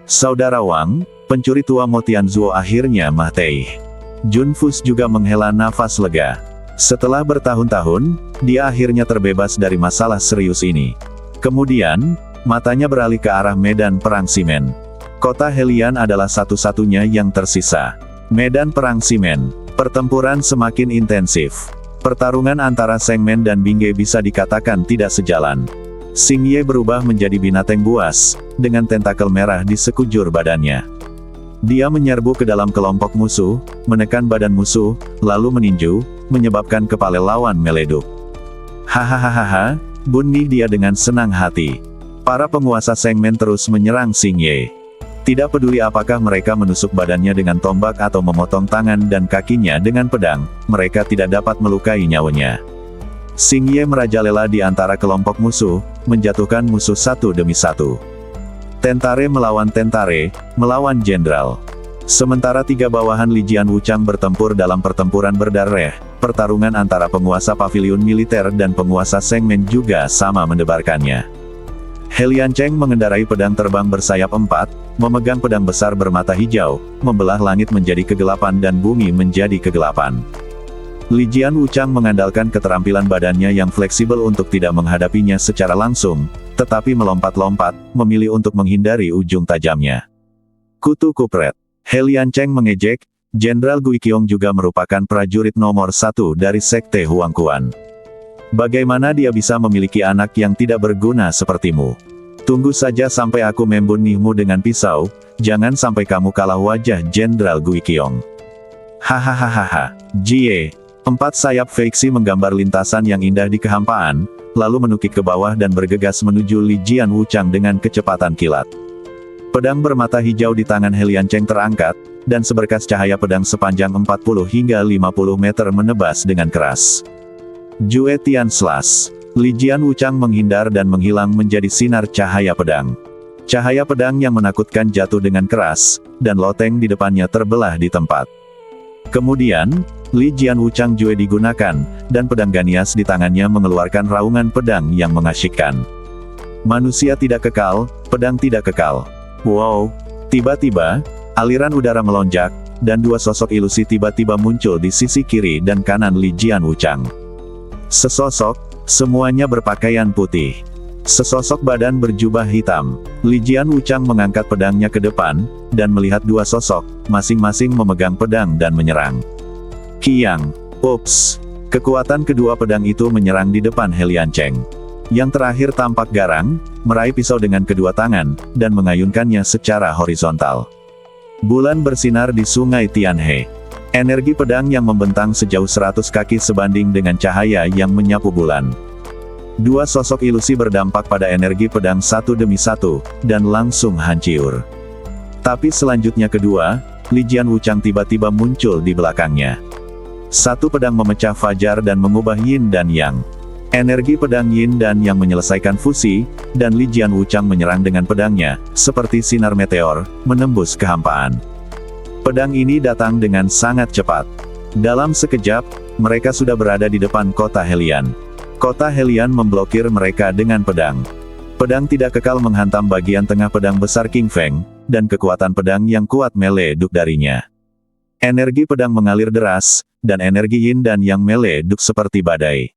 S1: Saudara Wang, pencuri tua Mo Tianzuo akhirnya Mah-tei. Jun Fus juga menghela nafas lega. Setelah bertahun-tahun, dia akhirnya terbebas dari masalah serius ini. Kemudian, matanya beralih ke arah medan perang Simen. Kota Helian adalah satu-satunya yang tersisa. Medan perang Simen. Pertempuran semakin intensif. Pertarungan antara Sengmen dan Bingge bisa dikatakan tidak sejalan. Xingye berubah menjadi binatang buas, dengan tentakel merah di sekujur badannya. Dia menyerbu ke dalam kelompok musuh, menekan badan musuh, lalu meninju, menyebabkan kepala lawan meleduk. Hahaha, bunyi dia dengan senang hati. Para penguasa Sengmen terus menyerang Xingye. Tidak peduli apakah mereka menusuk badannya dengan tombak atau memotong tangan dan kakinya dengan pedang, mereka tidak dapat melukai nyawanya. Xingye merajalela di antara kelompok musuh, menjatuhkan musuh satu demi satu. Tentare melawan jenderal. Sementara tiga bawahan Lijian Wuchang bertempur dalam pertempuran berdarah, pertarungan antara penguasa paviliun militer dan penguasa Sengmen juga sama mendebarkannya. Helian Cheng mengendarai pedang terbang bersayap 4, memegang pedang besar bermata hijau, membelah langit menjadi kegelapan dan bumi menjadi kegelapan. Lijian Wuchang mengandalkan keterampilan badannya yang fleksibel untuk tidak menghadapinya secara langsung, tetapi melompat-lompat, memilih untuk menghindari ujung tajamnya. Kutu kupret. Helian Cheng mengejek, Jenderal Gui Qiong juga merupakan prajurit nomor 1 dari Sekte Huangquan. Bagaimana dia bisa memiliki anak yang tidak berguna sepertimu? Tunggu saja sampai aku membunuhmu dengan pisau, jangan sampai kamu kalah, wajah Jenderal Gui Qiong. Hahaha. Jie. 4 sayap Feixi menggambar lintasan yang indah di kehampaan, lalu menukik ke bawah dan bergegas menuju Lijian Wuchang dengan kecepatan kilat. Pedang bermata hijau di tangan Helian Cheng terangkat, dan seberkas cahaya pedang sepanjang 40 hingga 50 meter menebas dengan keras. Jue Tian Slash. Lijian Wuchang menghindar dan menghilang menjadi sinar cahaya pedang. Cahaya pedang yang menakutkan jatuh dengan keras, dan loteng di depannya terbelah di tempat. Kemudian, Lijian Wuchang Jue digunakan, dan pedang ganias di tangannya mengeluarkan raungan pedang yang mengasyikkan. Manusia tidak kekal, pedang tidak kekal. Wow! Tiba-tiba, aliran udara melonjak, dan 2 sosok ilusi tiba-tiba muncul di sisi kiri dan kanan Lijian Wuchang. Sesosok, semuanya berpakaian putih. Sesosok badan berjubah hitam, Li Jian Wuchang mengangkat pedangnya ke depan, dan melihat dua sosok, masing-masing memegang pedang dan menyerang. Kiang, ups! Kekuatan kedua pedang itu menyerang di depan He Liancheng. Yang terakhir tampak garang, meraih pisau dengan kedua tangan, dan mengayunkannya secara horizontal. Bulan bersinar di sungai Tianhe. Energi pedang yang membentang sejauh 100 kaki sebanding dengan cahaya yang menyapu bulan. Dua sosok ilusi berdampak pada energi pedang satu demi satu, dan langsung hancur. Tapi selanjutnya kedua, Li Jian Wuchang tiba-tiba muncul di belakangnya. Satu pedang memecah fajar dan mengubah yin dan yang. Energi pedang yin dan yang menyelesaikan fusi, dan Li Jian Wuchang menyerang dengan pedangnya, seperti sinar meteor, menembus kehampaan. Pedang ini datang dengan sangat cepat. Dalam sekejap, mereka sudah berada di depan kota Helian. Kota Helian memblokir mereka dengan pedang. Pedang tidak kekal menghantam bagian tengah pedang besar King Feng, dan kekuatan pedang yang kuat meleduk darinya. Energi pedang mengalir deras, dan energi yin dan yang meleduk seperti badai.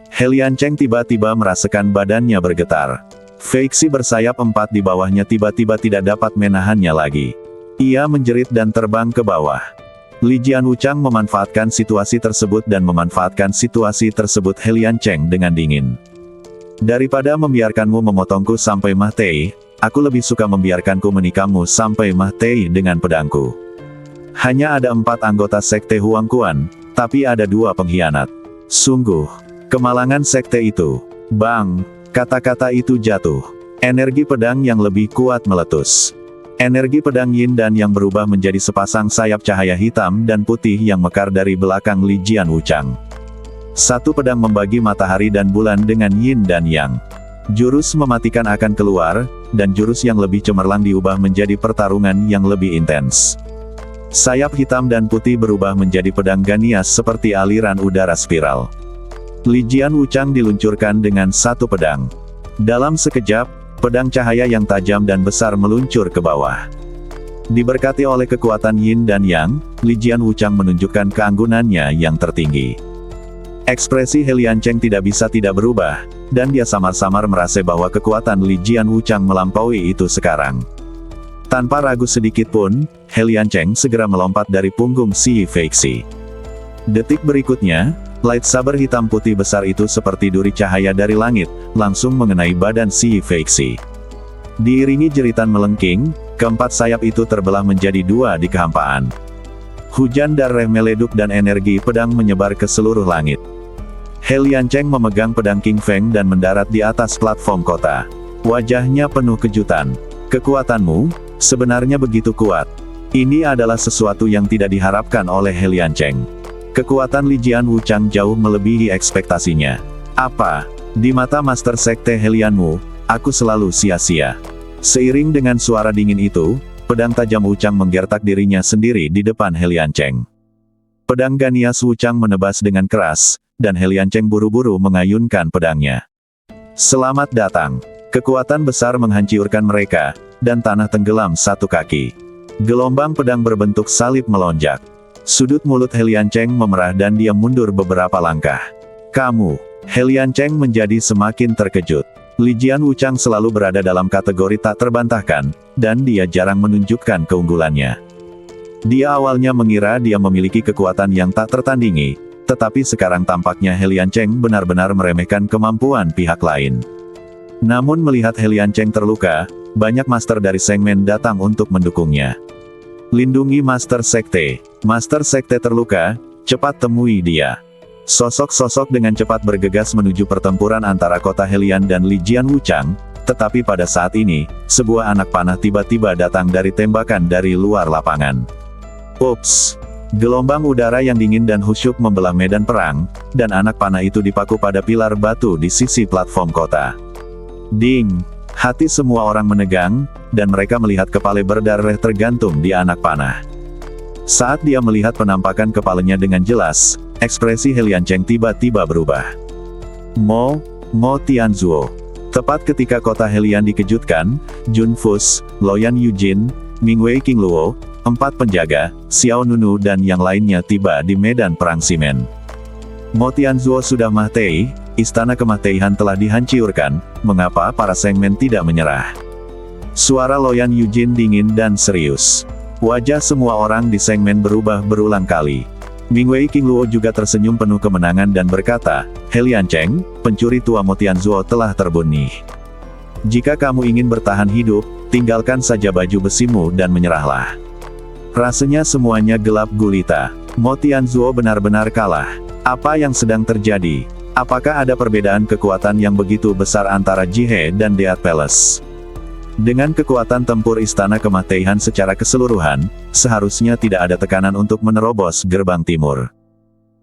S1: He Liancheng tiba-tiba merasakan badannya bergetar. Feixi bersayap empat di bawahnya tiba-tiba tidak dapat menahannya lagi. Ia menjerit dan terbang ke bawah. Li Jian Wuchang memanfaatkan situasi tersebut dan memanfaatkan situasi tersebut He Liancheng dengan dingin. Daripada membiarkanmu memotongku sampai mati, aku lebih suka membiarkanku menikahmu sampai mati dengan pedangku. Hanya ada 4 anggota sekte Huang Quan, tapi ada 2 pengkhianat. Sungguh, kemalangan sekte itu. Bang, kata-kata itu jatuh. Energi pedang yang lebih kuat meletus. Energi pedang yin dan yang berubah menjadi sepasang sayap cahaya hitam dan putih yang mekar dari belakang Li Jian Wuchang. Satu pedang membagi matahari dan bulan dengan yin dan yang. Jurus mematikan akan keluar, dan jurus yang lebih cemerlang diubah menjadi pertarungan yang lebih intens. Sayap hitam dan putih berubah menjadi pedang ganias seperti aliran udara spiral. Li Jian Wuchang diluncurkan dengan satu pedang. Dalam sekejap, pedang cahaya yang tajam dan besar meluncur ke bawah. Diberkati oleh kekuatan yin dan yang, Li Jian Wuchang menunjukkan keanggunannya yang tertinggi. Ekspresi He Liancheng tidak bisa tidak berubah, dan dia samar-samar merasa bahwa kekuatan Li Jian Wuchang melampaui itu sekarang. Tanpa ragu sedikit pun, He Liancheng segera melompat dari punggung si Feixi. Detik berikutnya, lightsaber hitam putih besar itu seperti duri cahaya dari langit, langsung mengenai badan si Feixi. Diiringi jeritan melengking, keempat sayap itu terbelah menjadi 2 di kehampaan. Hujan darah meleduk dan energi pedang menyebar ke seluruh langit. He Liancheng memegang pedang King Feng dan mendarat di atas platform kota. Wajahnya penuh kejutan. Kekuatanmu, sebenarnya begitu kuat. Ini adalah sesuatu yang tidak diharapkan oleh He Liancheng. Kekuatan Li Jian Wuchang jauh melebihi ekspektasinya. Apa? Di mata Master Sekte Helianmu, aku selalu sia-sia. Seiring dengan suara dingin itu, pedang tajam Wuchang menggertak dirinya sendiri di depan He Liancheng. Pedang ganias Wuchang menebas dengan keras, dan He Liancheng buru-buru mengayunkan pedangnya. Selamat datang. Kekuatan besar menghancurkan mereka, dan tanah tenggelam 1 kaki. Gelombang pedang berbentuk salib melonjak. Sudut mulut He Liancheng memerah dan dia mundur beberapa langkah. Kamu, He Liancheng menjadi semakin terkejut. Li Jian Wuchang selalu berada dalam kategori tak terbantahkan, dan dia jarang menunjukkan keunggulannya. Dia awalnya mengira dia memiliki kekuatan yang tak tertandingi, tetapi sekarang tampaknya He Liancheng benar-benar meremehkan kemampuan pihak lain. Namun melihat He Liancheng terluka, banyak master dari Sengmen datang untuk mendukungnya. Lindungi Master Sekte. Master Sekte terluka, cepat temui dia. Sosok-sosok dengan cepat bergegas menuju pertempuran antara kota Helian dan Li Jian Wuchang, tetapi pada saat ini, sebuah anak panah tiba-tiba datang dari tembakan dari luar lapangan. Ups! Gelombang udara yang dingin dan khusyuk membelah medan perang, dan anak panah itu dipaku pada pilar batu di sisi platform kota. Ding! Hati semua orang menegang, dan mereka melihat kepala berdarah tergantung di anak panah. Saat dia melihat penampakan kepalanya dengan jelas, ekspresi He Liancheng tiba-tiba berubah. Mo Tianzuo. Tepat ketika kota Helian dikejutkan, Jun Fus, Loyan Yujin, Mingwei Qingluo, 4 penjaga, Xiao Nunu dan yang lainnya tiba di medan perang simen. Mo Tianzuo sudah mati, Istana Kemah telah dihancurkan, mengapa para Sengmen tidak menyerah? Suara Loyan Yujin dingin dan serius. Wajah semua orang di Sengmen berubah berulang kali. Mingwei Qingluo juga tersenyum penuh kemenangan dan berkata, Helian Cheng, pencuri tua Mo Tianzuo telah terbunuh. Jika kamu ingin bertahan hidup, tinggalkan saja baju besimu dan menyerahlah. Rasanya semuanya gelap gulita. Mo Tianzuo benar-benar kalah. Apa yang sedang terjadi? Apakah ada perbedaan kekuatan yang begitu besar antara Jihe dan Deat Palace? Dengan kekuatan tempur Istana Kemah secara keseluruhan, seharusnya tidak ada tekanan untuk menerobos gerbang timur.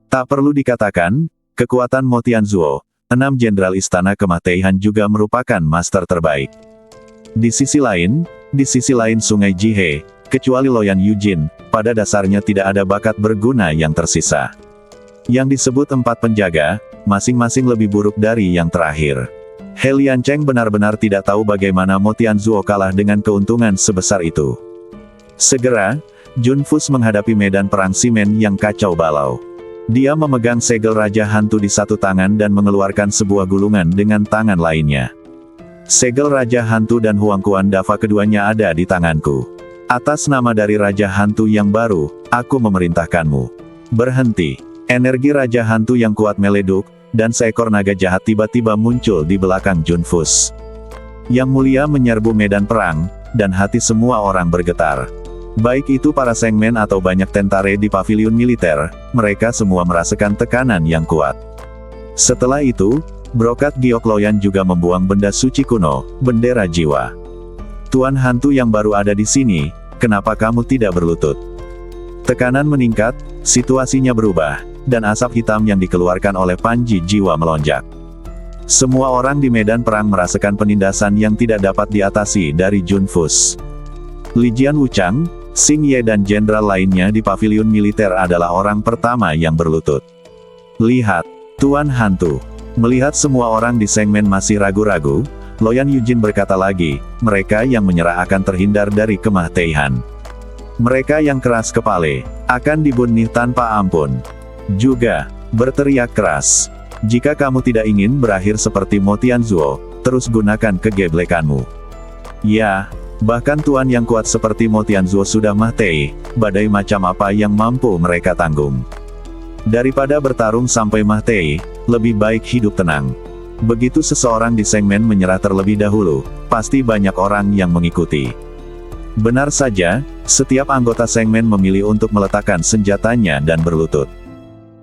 S1: Tak perlu dikatakan, kekuatan Mo Tianzuo, 6 jenderal Istana Kemah juga merupakan master terbaik. Di sisi lain Sungai Jihe, kecuali Loyan Yujin, pada dasarnya tidak ada bakat berguna yang tersisa. Yang disebut 4 penjaga, masing-masing lebih buruk dari yang terakhir. Helian Cheng benar-benar tidak tahu bagaimana Mo Tianzuo kalah dengan keuntungan sebesar itu. Segera, Jun Fus menghadapi medan perang simen yang kacau balau. Dia memegang segel Raja Hantu di satu tangan dan mengeluarkan sebuah gulungan dengan tangan lainnya. Segel Raja Hantu dan Huangquan Dava keduanya ada di tanganku. Atas nama dari Raja Hantu yang baru, aku memerintahkanmu. Berhenti. Energi Raja Hantu yang kuat meleduk, dan seekor naga jahat tiba-tiba muncul di belakang Jun Fus. Yang Mulia menyerbu medan perang, dan hati semua orang bergetar. Baik itu para Sengmen atau banyak tentara di pavilion militer, mereka semua merasakan tekanan yang kuat. Setelah itu, brokat Giok Loyan juga membuang benda suci kuno, bendera jiwa. Tuan Hantu yang baru ada di sini, kenapa kamu tidak berlutut? Tekanan meningkat, situasinya berubah, dan asap hitam yang dikeluarkan oleh Panji Jiwa melonjak. Semua orang di medan perang merasakan penindasan yang tidak dapat diatasi dari Jun Fus. Li Jian Wuchang, Xing Ye dan jenderal lainnya di pavilion militer adalah orang pertama yang berlutut. Lihat, Tuan Hantu. Melihat semua orang di Sengmen masih ragu-ragu, Loyan Yujin berkata lagi, mereka yang menyerah akan terhindar dari Kemah Teihan. Mereka yang keras kepala, akan dibunuh tanpa ampun. Juga, berteriak keras. Jika kamu tidak ingin berakhir seperti Mo Tianzuo, terus gunakan kegeblekanmu. Ya, bahkan tuan yang kuat seperti Mo Tianzuo sudah mati, badai macam apa yang mampu mereka tanggung. Daripada bertarung sampai mati, lebih baik hidup tenang. Begitu seseorang di Sengmen menyerah terlebih dahulu, pasti banyak orang yang mengikuti. Benar saja, setiap anggota Sengmen memilih untuk meletakkan senjatanya dan berlutut.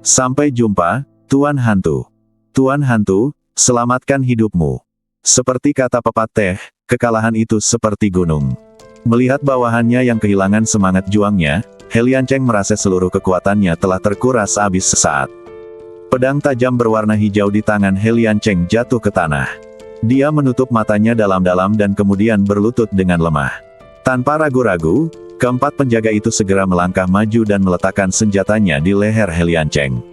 S1: Sampai jumpa, Tuan Hantu. Tuan Hantu, selamatkan hidupmu. Seperti kata pepatah, kekalahan itu seperti gunung. Melihat bawahannya yang kehilangan semangat juangnya, Helian Cheng merasa seluruh kekuatannya telah terkuras habis sesaat. Pedang tajam berwarna hijau di tangan Helian Cheng jatuh ke tanah. Dia menutup matanya dalam-dalam dan kemudian berlutut dengan lemah. Tanpa ragu-ragu, keempat penjaga itu segera melangkah maju dan meletakkan senjatanya di leher Helian Cheng.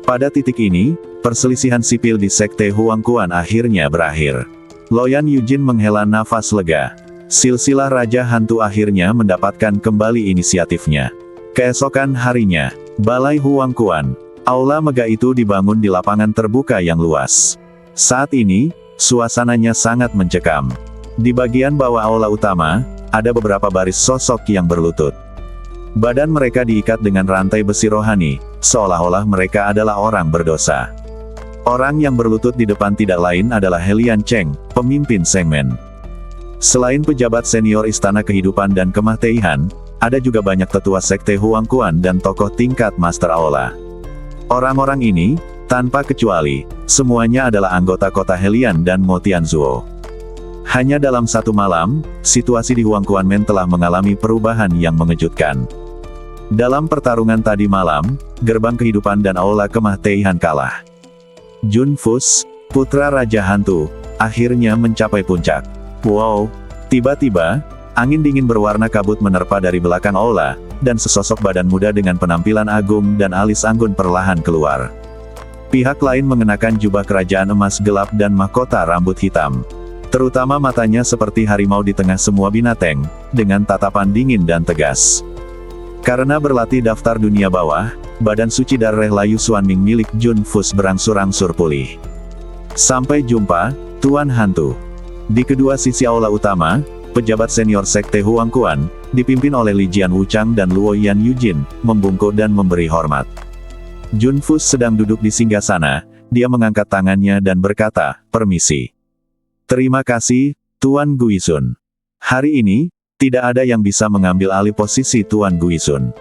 S1: Pada titik ini, perselisihan sipil di Sekte Huangquan akhirnya berakhir. Loyan Yujin menghela nafas lega. Silsilah Raja Hantu akhirnya mendapatkan kembali inisiatifnya. Keesokan harinya, Balai Huangquan, aula megah itu dibangun di lapangan terbuka yang luas. Saat ini, suasananya sangat mencekam. Di bagian bawah aula utama, ada beberapa baris sosok yang berlutut. Badan mereka diikat dengan rantai besi rohani, seolah-olah mereka adalah orang berdosa. Orang yang berlutut di depan tidak lain adalah Helian Cheng, pemimpin Sengmen. Selain pejabat senior Istana Kehidupan dan Kemah Teihan, ada juga banyak tetua Sekte Huangquan dan tokoh tingkat Master Aula. Orang-orang ini, tanpa kecuali, semuanya adalah anggota kota Helian dan Mo Tianzuo. Hanya dalam satu malam, situasi di Huangquan Men telah mengalami perubahan yang mengejutkan. Dalam pertarungan tadi malam, gerbang kehidupan dan aula Kemah Teihan kalah. Jun Fus, putra Raja Hantu, akhirnya mencapai puncak. Wow! Tiba-tiba, angin dingin berwarna kabut menerpa dari belakang aula, dan sesosok badan muda dengan penampilan agung dan alis anggun perlahan keluar. Pihak lain mengenakan jubah kerajaan emas gelap dan mahkota rambut hitam. Terutama matanya seperti harimau di tengah semua binatang, dengan tatapan dingin dan tegas. Karena berlatih daftar dunia bawah, badan suci darah Layu Xuanming milik Jun Fus berangsur-angsur pulih. Sampai jumpa, Tuan Hantu. Di kedua sisi aula utama, pejabat senior Sekte Huangquan, dipimpin oleh Li Jian Wuchang dan Luo Yan Yujin, membungkuk dan memberi hormat. Jun Fus sedang duduk di singgasana, dia mengangkat tangannya dan berkata, "Permisi." "Terima kasih, Tuan Guizun. Hari ini, tidak ada yang bisa mengambil alih posisi Tuan Guizun."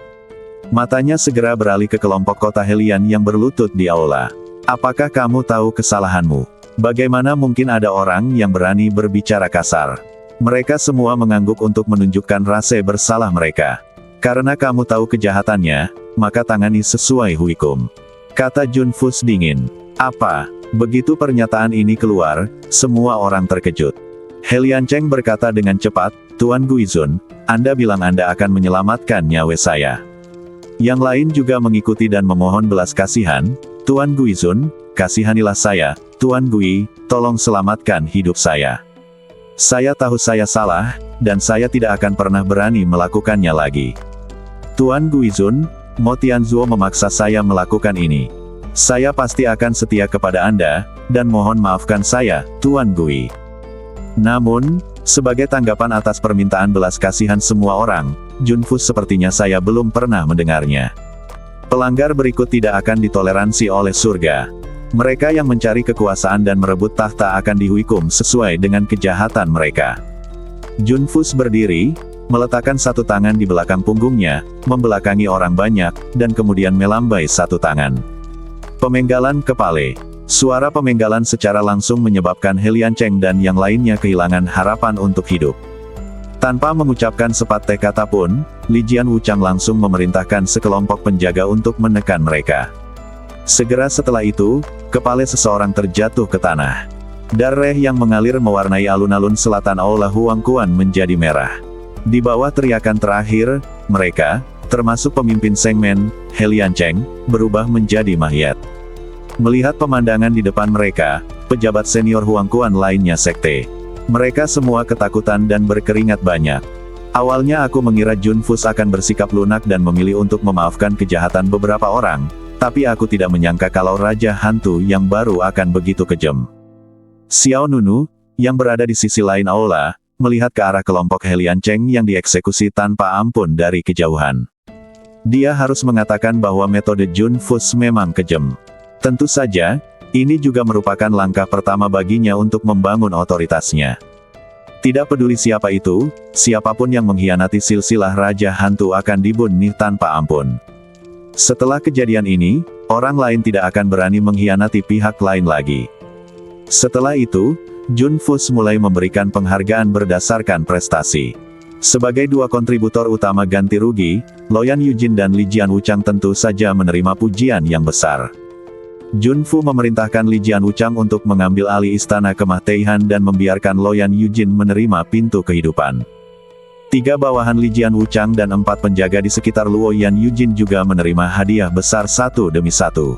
S1: Matanya segera beralih ke kelompok kota Helian yang berlutut di aula. "Apakah kamu tahu kesalahanmu? Bagaimana mungkin ada orang yang berani berbicara kasar?" Mereka semua mengangguk untuk menunjukkan rasa bersalah mereka. "Karena kamu tahu kejahatannya, maka tangani sesuai hukum," kata Jun Fus dingin. "Apa?" Begitu pernyataan ini keluar, semua orang terkejut. Helian Cheng berkata dengan cepat, "Tuan Guizun, Anda bilang Anda akan menyelamatkan nyawa saya." Yang lain juga mengikuti dan memohon belas kasihan, "Tuan Guizun, kasihanilah saya, Tuan Gui, tolong selamatkan hidup saya. Saya tahu saya salah, dan saya tidak akan pernah berani melakukannya lagi. Tuan Guizun, Mo Tianzuo memaksa saya melakukan ini. Saya pasti akan setia kepada Anda, dan mohon maafkan saya, Tuan Gui." Namun, sebagai tanggapan atas permintaan belas kasihan semua orang, Jun Fus sepertinya saya belum pernah mendengarnya. Pelanggar berikut tidak akan ditoleransi oleh surga. Mereka yang mencari kekuasaan dan merebut tahta akan dihukum sesuai dengan kejahatan mereka. Jun Fus berdiri, meletakkan satu tangan di belakang punggungnya, membelakangi orang banyak, dan kemudian melambai satu tangan. Pemenggalan kepala. Suara pemenggalan secara langsung menyebabkan Helian Cheng dan yang lainnya kehilangan harapan untuk hidup. Tanpa mengucapkan sepatah kata pun, Li Jian Wuchang langsung memerintahkan sekelompok penjaga untuk menekan mereka. Segera setelah itu, kepala seseorang terjatuh ke tanah. Darah yang mengalir mewarnai alun-alun selatan aula Huangquan menjadi merah. Di bawah teriakan terakhir, mereka, termasuk pemimpin segmen, Helian Cheng, berubah menjadi mayat. Melihat pemandangan di depan mereka, pejabat senior Huangquan lainnya sekte. Mereka semua ketakutan dan berkeringat banyak. Awalnya aku mengira Jun Fus akan bersikap lunak dan memilih untuk memaafkan kejahatan beberapa orang, tapi aku tidak menyangka kalau Raja Hantu yang baru akan begitu kejam. Xiao Nunu, yang berada di sisi lain aula, melihat ke arah kelompok Helian Cheng yang dieksekusi tanpa ampun dari kejauhan. Dia harus mengatakan bahwa metode Jun Fus memang kejam. Tentu saja, ini juga merupakan langkah pertama baginya untuk membangun otoritasnya. Tidak peduli siapa itu, siapapun yang mengkhianati silsilah Raja Hantu akan dibunuh tanpa ampun. Setelah kejadian ini, orang lain tidak akan berani mengkhianati pihak lain lagi. Setelah itu, Jun Fus mulai memberikan penghargaan berdasarkan prestasi. Sebagai dua kontributor utama ganti rugi, Loyan Yujin dan Li Jian Wuchang tentu saja menerima pujian yang besar. Jun Fu memerintahkan Li Jian Wuchang untuk mengambil alih istana Kemah Teihan dan membiarkan Loyan Yujin menerima pintu kehidupan. 3 bawahan Li Jian Wuchang dan 4 penjaga di sekitar Luo Yan Yujin juga menerima hadiah besar satu demi satu.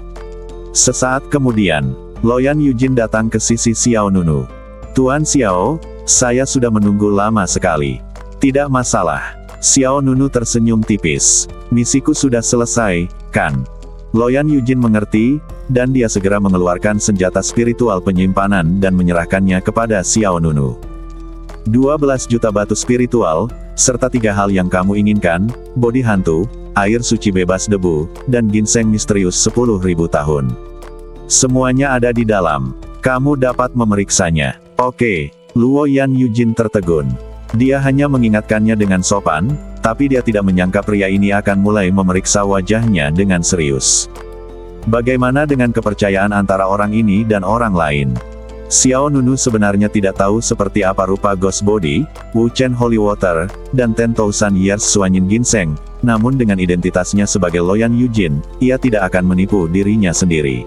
S1: Sesaat kemudian, Loyan Yujin datang ke sisi Xiao Nunu. "Tuan Xiao, saya sudah menunggu lama sekali." "Tidak masalah." Xiao Nunu tersenyum tipis. "Misiku sudah selesai, kan?" Loyan Yujin mengerti, dan dia segera mengeluarkan senjata spiritual penyimpanan dan menyerahkannya kepada Xiao Nunu. 12 juta batu spiritual, serta 3 hal yang kamu inginkan, bodi hantu, air suci bebas debu, dan ginseng misterius 10.000 tahun. Semuanya ada di dalam. Kamu dapat memeriksanya. Oke. Luo Yan Yujin tertegun. Dia hanya mengingatkannya dengan sopan, tapi dia tidak menyangka pria ini akan mulai memeriksa wajahnya dengan serius. Bagaimana dengan kepercayaan antara orang ini dan orang lain? Xiao Nunu sebenarnya tidak tahu seperti apa rupa Ghost Body, Wu Chen Holy Water, dan 10,000 Years Suanyin Ginseng, namun dengan identitasnya sebagai Loyan Yujin, ia tidak akan menipu dirinya sendiri.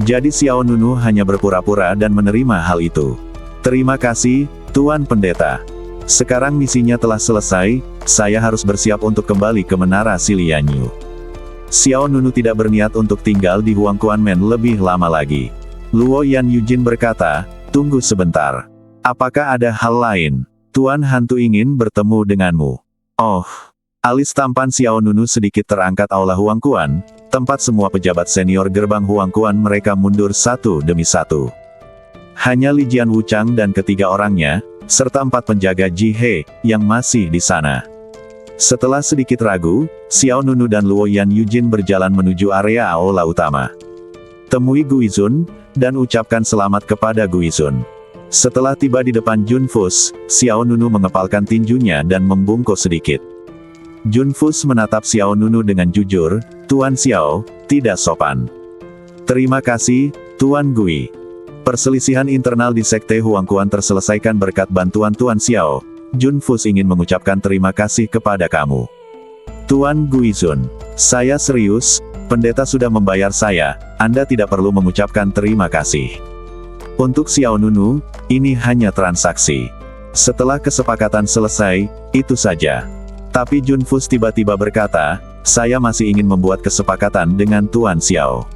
S1: Jadi Xiao Nunu hanya berpura-pura dan menerima hal itu. "Terima kasih, Tuan Pendeta. Sekarang misinya telah selesai, saya harus bersiap untuk kembali ke Menara Silianyu." Xiao Nunu tidak berniat untuk tinggal di Huangquan Men lebih lama lagi. Luo Yan Yujin berkata, "Tunggu sebentar. Apakah ada hal lain? Tuan Hantu ingin bertemu denganmu." "Oh." Alis tampan Xiao Nunu sedikit terangkat aula Huangquan, tempat semua pejabat senior gerbang Huangquan mereka mundur satu demi satu. Hanya Li Jian Wuchang dan ketiga orangnya, serta 4 penjaga Ji He, yang masih di sana. Setelah sedikit ragu, Xiao Nunu dan Luo Yan Yujin berjalan menuju area aula utama. Temui Guizun, dan ucapkan selamat kepada Guizun. Setelah tiba di depan Jun Fus, Xiao Nunu mengepalkan tinjunya dan membungkuk sedikit. Jun Fus menatap Xiao Nunu dengan jujur, "Tuan Xiao, tidak sopan." "Terima kasih, Tuan Gui. Perselisihan internal di Sekte Huangquan terselesaikan berkat bantuan Tuan Xiao. Jun Fus ingin mengucapkan terima kasih kepada kamu." "Tuan Guizun, saya serius, pendeta sudah membayar saya, Anda tidak perlu mengucapkan terima kasih. Untuk Xiao Nunu, ini hanya transaksi. Setelah kesepakatan selesai, itu saja." Tapi Jun Fus tiba-tiba berkata, "Saya masih ingin membuat kesepakatan dengan Tuan Xiao.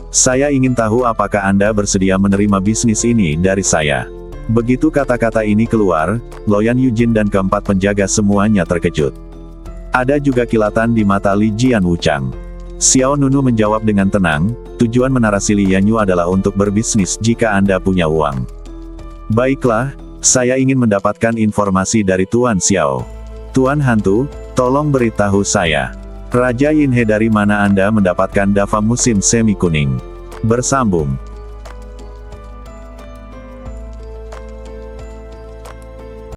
S1: Saya ingin tahu apakah Anda bersedia menerima bisnis ini dari saya." Begitu kata-kata ini keluar, Luo Yan Yujin dan keempat penjaga semuanya terkejut. Ada juga kilatan di mata Li Jian Wuchang. Xiao Nunu menjawab dengan tenang, "Tujuan menarasi Li Yanyu adalah untuk berbisnis jika Anda punya uang." "Baiklah, saya ingin mendapatkan informasi dari Tuan Xiao. Tuan Hantu, tolong beritahu saya. Raja Yinhe, dari mana Anda mendapatkan dava musim semi kuning?" Bersambung.